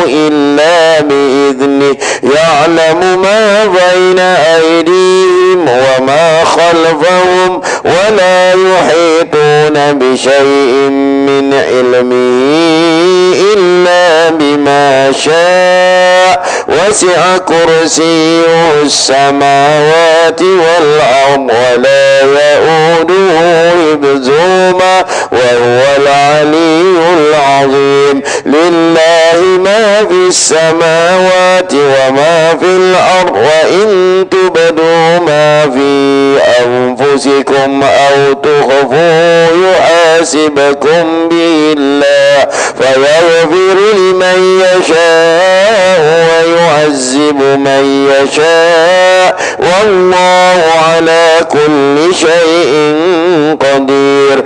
إلا بإذنه يعلم ما بين أيديهم وما خلفهم ولا يحيطون بشيء من علمه إلا بما شاء. وسع كرسيه السماوات والأرض ولا يؤوده حفظهما وهو العلي العظيم. لله ما في السماوات وما في الأرض وإن تبدوا ما في أنفسكم أو تخفوه يحاسبكم به الله فيغفر لمن يشاء ويعذب من يشاء والله على كل شيء قدير.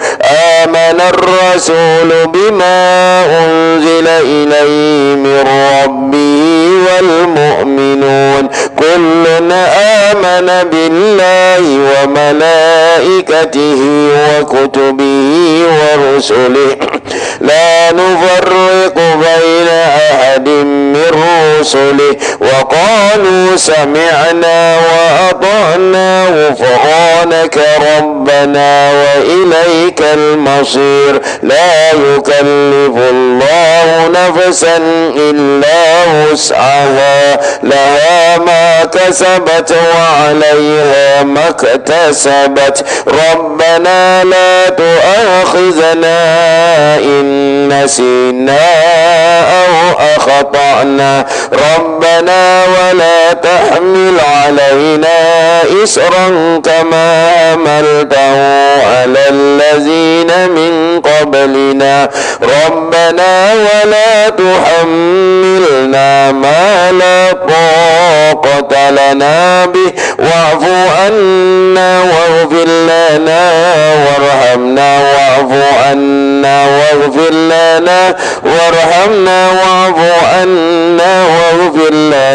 آمن الرسول بما أنزل إليه من ربه والمؤمنون كل آمن بالله وملائكته وكتبه ورسله لا نفرق بين أحد من رسله وقالوا سمعنا وأطعنا غفرانك ربنا وإليك المصير. لا يكلف الله نفسا إلا وسعها لها ما كسبت وعليها ما اكتسبت. ربنا لا تؤاخذنا إن نسينا أو أخطأنا ربنا ولا تحمل علينا إصرا كما حملته على الذين من قبلنا ربنا ولا تحملنا ما لا طاقة لنا به واعف عنا واغفر لنا وارحمنا واعف عنا واغفر لنا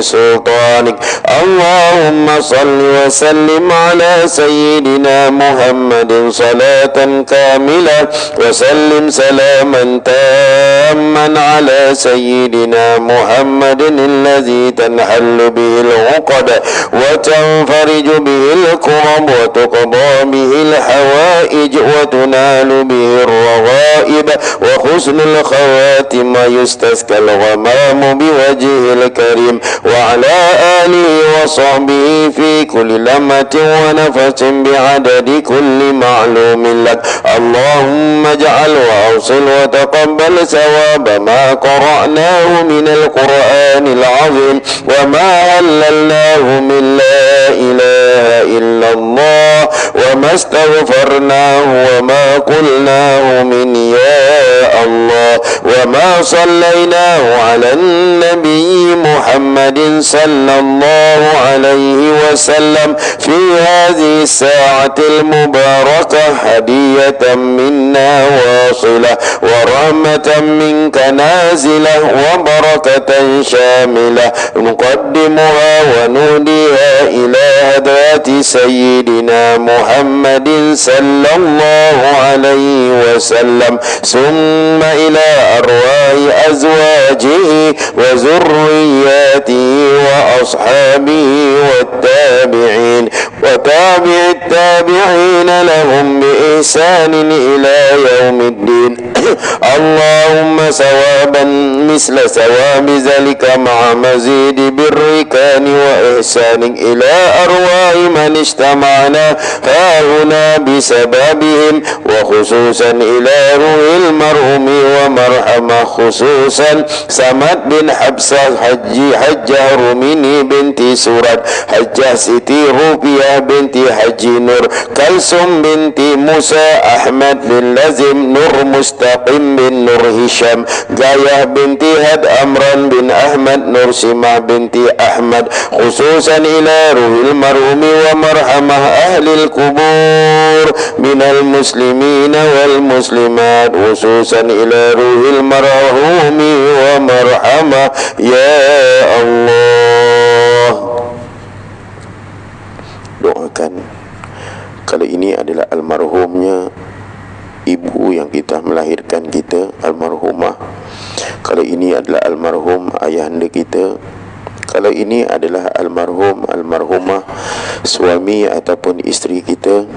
سلطانك. اللهم صل وسلم على سيدنا محمد صلاة كاملة، وسلم سلاما تاما على سيدنا محمد الذي تنحل به العقد وتنفرج به الكرب وتقضى به الحوائج وتنال به الرغائب وحسن الخواتم ويستسقى الغمام بوجهه الكريم، وعلى آله وصحبه في كل لمة ونفس بعدد كل معلوم لك. اللهم اجعل وأوصل وتقبل ثواب ما قرأناه من القرآن العظيم وما هللناه من لا إله إلا الله وما استغفرناه وما قلناه من يا الله وما صليناه على النبي محمد صلى الله عليه وسلم في هذه الساعة المباركة هدية منا واصلة ورحمة منك نازلة وبركة شاملة نقدمها ونهديها إلى هدرات سيدنا محمد صلى الله عليه وسلم ثم إلى أرواح أزواجه وذرياته وأصحابه والتابعين وتابع التابعين لهم بإحسان إلى يوم الدين. اللهم ثوابا مثل ثواب ذلك مع مزيد بركان وإحسان إلى أرواح من اجتمعنا هاهنا بسببهم، وخصوصا إلى روح المرحوم ومرحمة خصوصا سمد بن حبسة حجة رميني بنت سورة حجة ستي روبية بنت حجي نور كلثوم بنت موسى أحمد بن لزم نور مستقيم بن نور هشام جاية بنت هد أمران بن أحمد نور سمع بنت أحمد، خصوصا إلى روح المرحوم ومرحمة أهل القبور من المسلمين والمسلمات، خصوصا إلى روح المرحوم ومرحمة يا Allah. Doakan kalau ini adalah almarhumnya ibu yang kita melahirkan kita, almarhumah. Kalau ini adalah almarhum ayahanda kita, kalau ini adalah almarhum almarhumah suami ataupun isteri kita,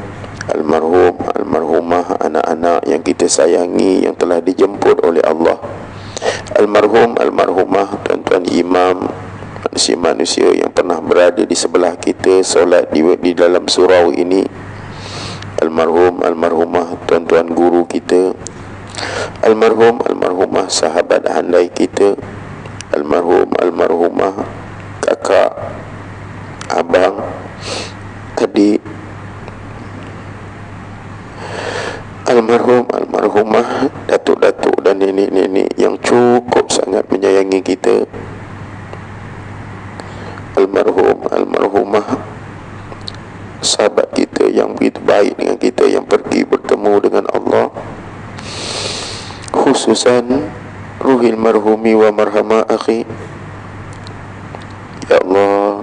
almarhum almarhumah anak-anak yang kita sayangi yang telah dijemput oleh Allah, almarhum almarhumah tuan-tuan imam, manusia-manusia yang pernah berada di sebelah kita solat di dalam surau ini, almarhum almarhumah tuan-tuan guru kita, almarhum almarhumah sahabat handai kita, almarhum almarhumah kakak, abang, adik, almarhum almarhumah datuk-datuk dan nenek-nenek yang cukup sangat menyayangi kita, almarhum almarhumah sahabat kita yang begitu baik dengan kita yang pergi bertemu dengan Allah, khususan ruhil marhumi wa marhama akhi. Ya Allah,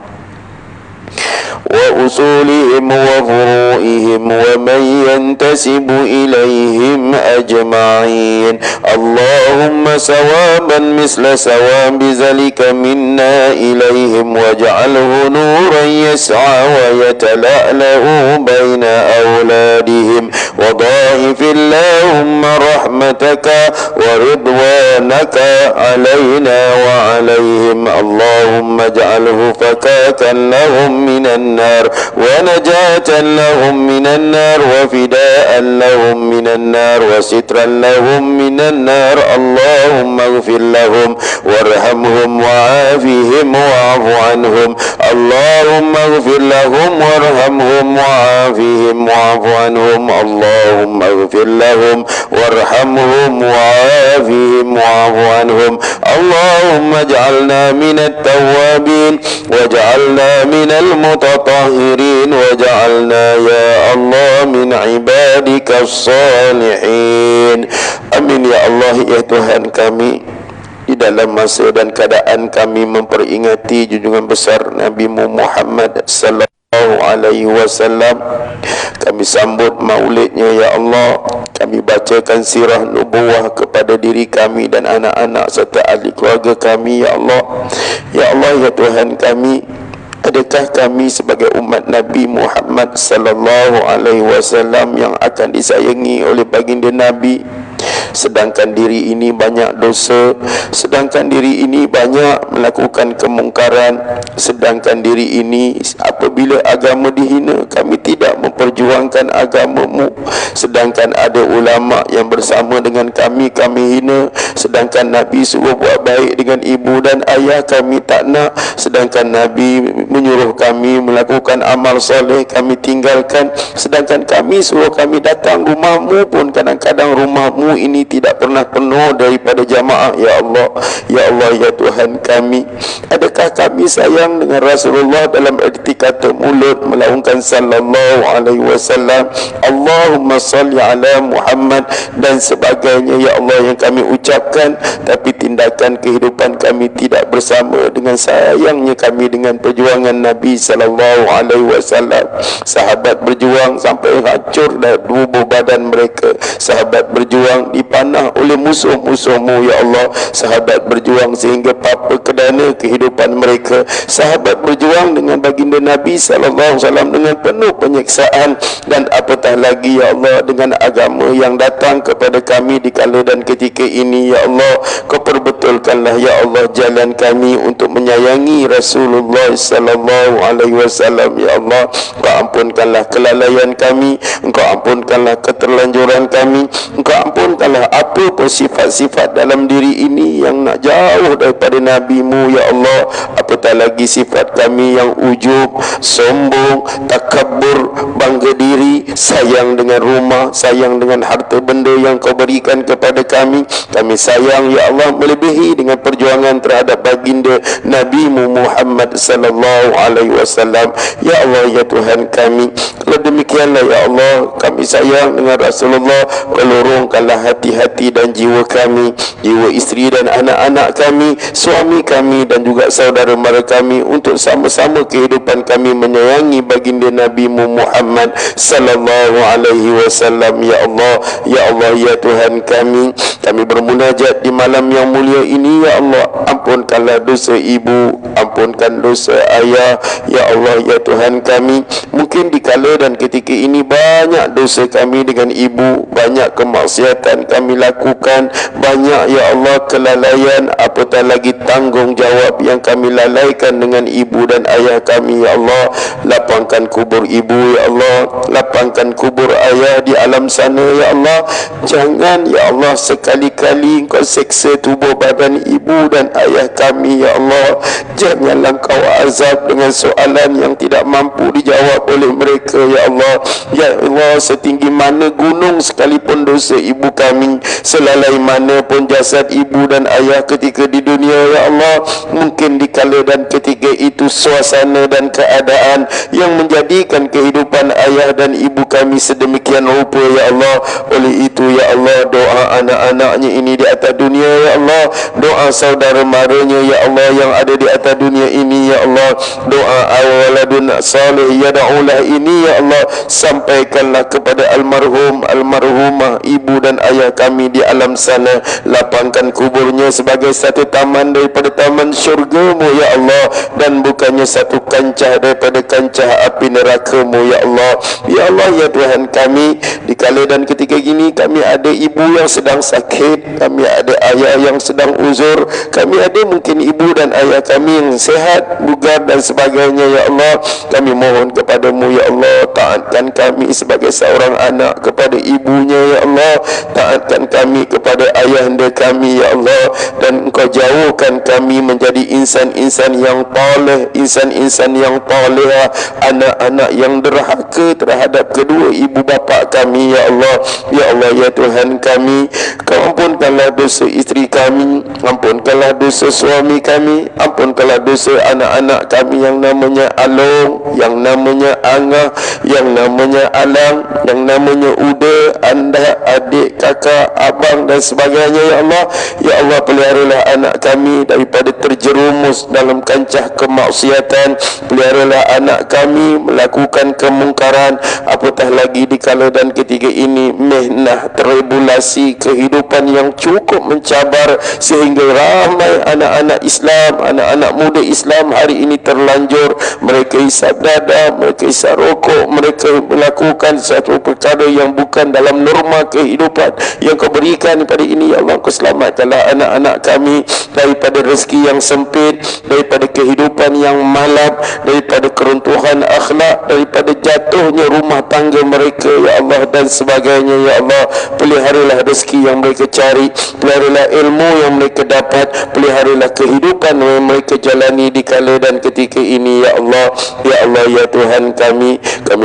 wa usulihim wa furu'ihim wa man yantasibu ilayhim ajma'in. Allahumma sawaban misla sawabi zalika minna ilayhim waj'alhu nuran yas'a wa yatala'la'u baina awladihim wa dha'ifil lahumma rahmataka wa ridwanaka alayna wa alayhim. Allahumma ja'alhu fakatan lahum minan النار ونجاة لهم من النار وفداء لهم من النار وسترا لهم من النار. اللهم اغفر لهم وارحمهم وعافهم واعف عنهم. اللهم اغفر لهم وارحمهم وعافهم واعف عنهم. اللهم اغفر لهم وارحمهم وعافهم واعف عنهم. اللهم اجعلنا من التوابين واجعلنا من المتطهرين واجعلنا يا الله من عبادك الصالحين. Amin ya Allah, ya Tuhan kami, di dalam masa dan keadaan kami memperingati junjungan besar Nabi Muhammad sallallahu alaihi wasallam. Kami sambut maulidnya ya Allah. Kami bacakan sirah nubuwah kepada diri kami dan anak-anak serta ahli keluarga kami ya Allah. Ya Allah ya Tuhan kami, adakah kami sebagai umat Nabi Muhammad sallallahu alaihi wasallam yang akan disayangi oleh baginda Nabi, sedangkan diri ini banyak dosa, sedangkan diri ini banyak melakukan kemungkaran, sedangkan diri ini apabila agama dihina kami tidak memperjuangkan agamamu, sedangkan ada ulama yang bersama dengan kami hina, sedangkan Nabi suruh buat baik dengan ibu dan ayah kami tak nak, sedangkan Nabi menyuruh kami melakukan amal soleh kami tinggalkan, sedangkan kami suruh kami datang rumahmu pun kadang-kadang rumahmu ini tidak pernah penuh daripada jamaah ya Allah. Ya Allah ya Tuhan kami, adakah kami sayang dengan Rasulullah dalam erti kata mulut melaungkan sallallahu alaihi wasallam, Allahumma salli ala Muhammad dan sebagainya ya Allah yang kami ucapkan, tapi tindakan kehidupan kami tidak bersama dengan sayangnya kami dengan perjuangan Nabi sallallahu alaihi wasallam. Sahabat berjuang sampai hancur dan tubuh badan mereka, sahabat berjuang dipanah oleh musuh-musuhmu ya Allah, sahabat berjuang sehingga papa kedana kehidupan mereka, sahabat berjuang dengan baginda Nabi sallallahu alaihi wasallam dengan penuh penyiksaan, dan apatah lagi ya Allah dengan agama yang datang kepada kami di kala dan ketika ini ya Allah. Kau perbetulkanlah ya Allah jalan kami untuk menyayangi Rasulullah sallallahu alaihi wasallam ya Allah. Kau ampunkanlah kelalaian kami, Engkau ampunkanlah keterlanjuran kami, Engkau ampunkanlah apa pun sifat-sifat dalam diri ini yang nak jauh daripada Nabi-Mu ya Allah. Apatah lagi sifat kami yang ujub, sombong, takabur, bangga diri, sayang dengan rumah, sayang dengan harta benda yang Kau berikan kepada kami. Kami sayang ya Allah melebihi dengan perjuangan terhadap baginda Nabi-Mu Muhammad sallallahu alaihi wasallam. Ya Allah ya Tuhan kami, kalau demikianlah ya Allah kami sayang dengan Rasulullah, pelurungkanlah hati-hati dan jiwa kami, jiwa isteri dan anak-anak kami, suami kami dan juga saudara mara kami, untuk sama-sama kehidupan kami menyayangi baginda Nabi Muhammad sallallahu alaihi wasallam ya Allah. Ya Allah ya Tuhan kami, kami bermunajat di malam yang mulia ini ya Allah. Ampunkanlah dosa ibu, ampunkan dosa ayah ya Allah ya Tuhan kami. Mungkin di kala dan ketika ini banyak dosa kami dengan ibu, banyak kemaksiatan kami lakukan, banyak ya Allah kelalaian, apatah lagi tanggungjawab yang kami lalaikan dengan ibu dan ayah kami ya Allah. Lapangkan kubur ibu ya Allah, lapangkan kubur ayah di alam sana ya Allah. Jangan ya Allah sekali-kali Engkau seksa tubuh badan ibu dan ayah kami ya Allah. Janganlah Engkau azab dengan soalan yang tidak mampu dijawab oleh mereka ya Allah. Ya Allah, setinggi mana gunung sekalipun dosa ibu kami, selalai mana pun jasad ibu dan ayah ketika di dunia ya Allah, mungkin di kala dan ketika itu suasana dan keadaan yang menjadikan kehidupan ayah dan ibu kami sedemikian rupa ya Allah. Oleh itu ya Allah, doa anak-anaknya ini di atas dunia ya Allah, doa saudara maranya ya Allah yang ada di atas dunia ini ya Allah, doa awaladun salih yad'ulah ini ya Allah, sampaikanlah kepada almarhum almarhumah ibu dan ayah kami di alam sana. Lapangkan kuburnya sebagai satu taman daripada taman syurga-Mu ya Allah, dan bukannya satu kancah daripada kancah api neraka-Mu ya Allah. Ya Allah ya Tuhan kami, di kala dan ketika gini kami ada ibu yang sedang sakit, kami ada ayah yang sedang uzur, kami ada mungkin ibu dan ayah kami yang sehat, bugar dan sebagainya ya Allah. Kami mohon kepadamu ya Allah, taatkan kami sebagai seorang anak kepada ibunya ya Allah, taatkan kami kepada ayahanda kami ya Allah, dan Engkau jauhkan kami menjadi insan-insan yang taleh, insan-insan yang taleh, anak-anak yang derhaka terhadap terhadap kedua ibu bapa kami ya Allah. Ya Allah ya Tuhan kami, Kau ampunkanlah dosa isteri kami, ampunkanlah dosa suami kami, ampunkanlah dosa anak-anak kami yang namanya Along, yang namanya Angah, yang namanya Alang, yang namanya Uda, Anda, adik, kakak, abang dan sebagainya ya Allah. Ya Allah, peliharalah anak kami daripada terjerumus dalam kancah kemaksiatan, peliharalah anak kami melakukan kemungkaran, apatah lagi di kala dan ketika ini mihnah, tribulasi kehidupan yang cukup mencabar sehingga ramai anak-anak Islam, anak-anak muda Islam hari ini terlanjur, mereka isap dada, mereka isap rokok, mereka melakukan satu perkara yang bukan dalam norma kehidupan yang Kau berikan pada ini ya Allah. Kau selamatkanlah anak-anak kami daripada rezeki yang sempit, daripada kehidupan yang malap, daripada keruntuhan akhlak, daripada jatuhnya rumah tangga mereka ya Allah dan sebagainya ya Allah. Peliharalah rezeki yang mereka cari, peliharalah ilmu yang mereka dapat, peliharalah kehidupan yang mereka jalani di kala dan ketika ini ya Allah. Ya Allah ya Tuhan kami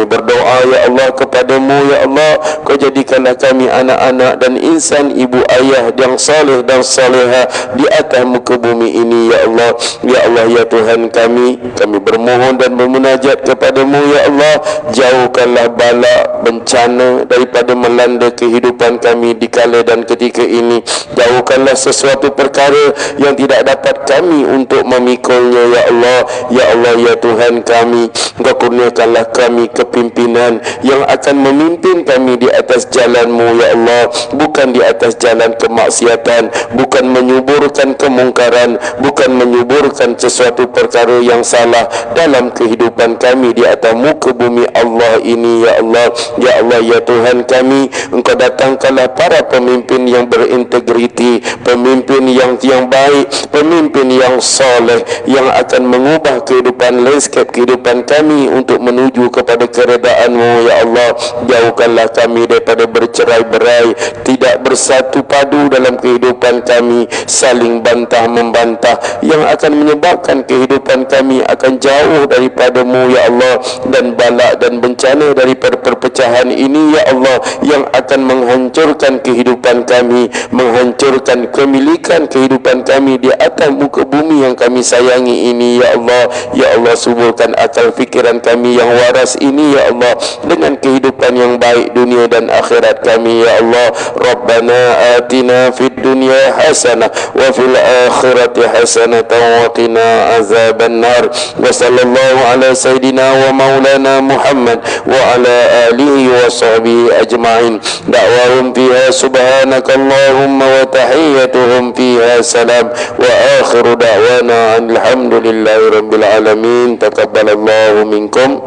berdoa ya Allah kepadamu ya Allah. Kau jadikanlah kami anak-anak dan insan ibu ayah yang saleh dan saleha di atas muka bumi ini ya Allah. Ya Allah ya Tuhan kami bermohon dan memunajat kepadamu ya Allah. Jauhkanlah bala bencana daripada melanda kehidupan kami di kala dan ketika ini. Jauhkanlah sesuatu perkara yang tidak dapat kami untuk memikulnya ya Allah. Ya Allah ya Tuhan kami, Engkau kurniakanlah kami kepimpinan yang akan memimpin kami di atas jalan-Mu ya Allah, bukan di atas jalan kemaksiatan, bukan menyuburkan kemungkaran, bukan menyuburkan sesuatu perkara yang salah dalam kehidupan kami di atas muka bumi Allah ini ya Allah. Ya Allah ya Tuhan kami, Engkau datangkanlah para pemimpin yang berintegriti, pemimpin yang baik, pemimpin yang soleh, yang akan mengubah kehidupan, landscape kehidupan kami untuk menuju kepada keredaan-Mu ya Allah. Jauhkanlah kami daripada bercerai-berai, tidak bersatu padu dalam kehidupan kami, saling bantah membantah yang akan menyebabkan kehidupan kami akan jauh daripada-Mu ya Allah, dan bala dan bencana daripada perpecahan ini ya Allah yang akan menghancurkan kehidupan kami, menghancurkan kemilikan kehidupan kami di atas muka bumi yang kami sayangi ini ya Allah. Ya Allah, suburkan akal fikiran kami yang waras ini ya Allah dengan kehidupan yang baik dunia dan akhirat kami ya Allah. Rabbana atina fid dunya hasanah wa fil akhirati hasanah wa qina azabannar. Wa sallallahu ala sayidina wa maulana Muhammad wa ala alihi wa sahbihi ajma'in. Da'wahum fiha subhanakallahumma wa tahiyyatuhum fiha salam wa akhiru da'wana alhamdulillahi rabbil alamin. Taqabbalallahu minkum.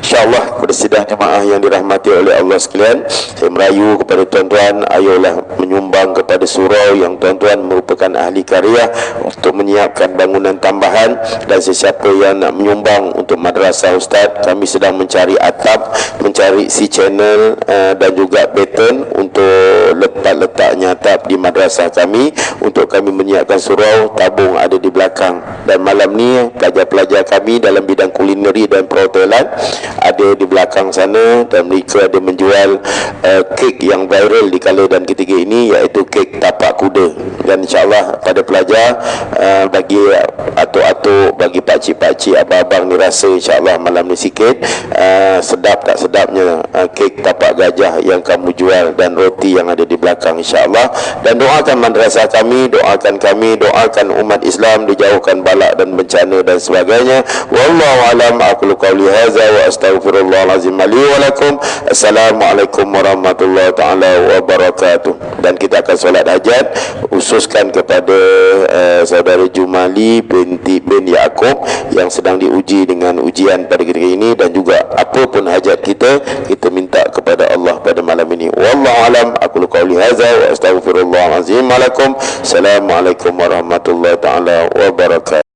InsyaAllah kepada sidang jemaah yang dirahmati oleh Allah sekalian, saya merayu kepada tuan-tuan, ayolah menyumbang kepada surau yang tuan-tuan merupakan ahli karya untuk menyiapkan bangunan tambahan. Dan sesiapa yang nak menyumbang untuk madrasah Ustaz, kami sedang mencari atap, mencari si channel dan juga beton untuk letaknya atap di madrasah kami, untuk kami menyiapkan surau. Tabung ada di belakang. Dan malam ni pelajar-pelajar kami dalam bidang kulineri dan perhotelan ada di belakang sana, dan mereka ada menjual kek yang viral di kala dan ketika ini, iaitu kek tapak kuda. Dan insyaAllah pada pelajar, bagi atuk-atuk, bagi pakcik-pakcik, abang-abang ni rasa insyaAllah malam ni sikit sedap tak sedapnya kek tapak gajah yang kamu jual dan roti yang ada di belakang insyaAllah. Dan doakan madrasah kami, doakan kami, doakan umat Islam dijauhkan balak dan bencana dan sebagainya. Wallahu alam. Aqulu qawli hadza wa astaghfirullahalazim li wa lakum. Assalamualaikum warahmatullahi taala wabarakatuh. Dan kita akan solat hajat khususkan kepada saudara Jumali binti bin Yaakob yang sedang diuji dengan ujian pada ketika ini, dan juga apapun hajat kita minta kepada Allah pada malam ini. Wallahu alam. Aqulu qawli hadza wa astaghfirullahalazim lakum. Assalamualaikum warahmatullahi taala wabarakatuh.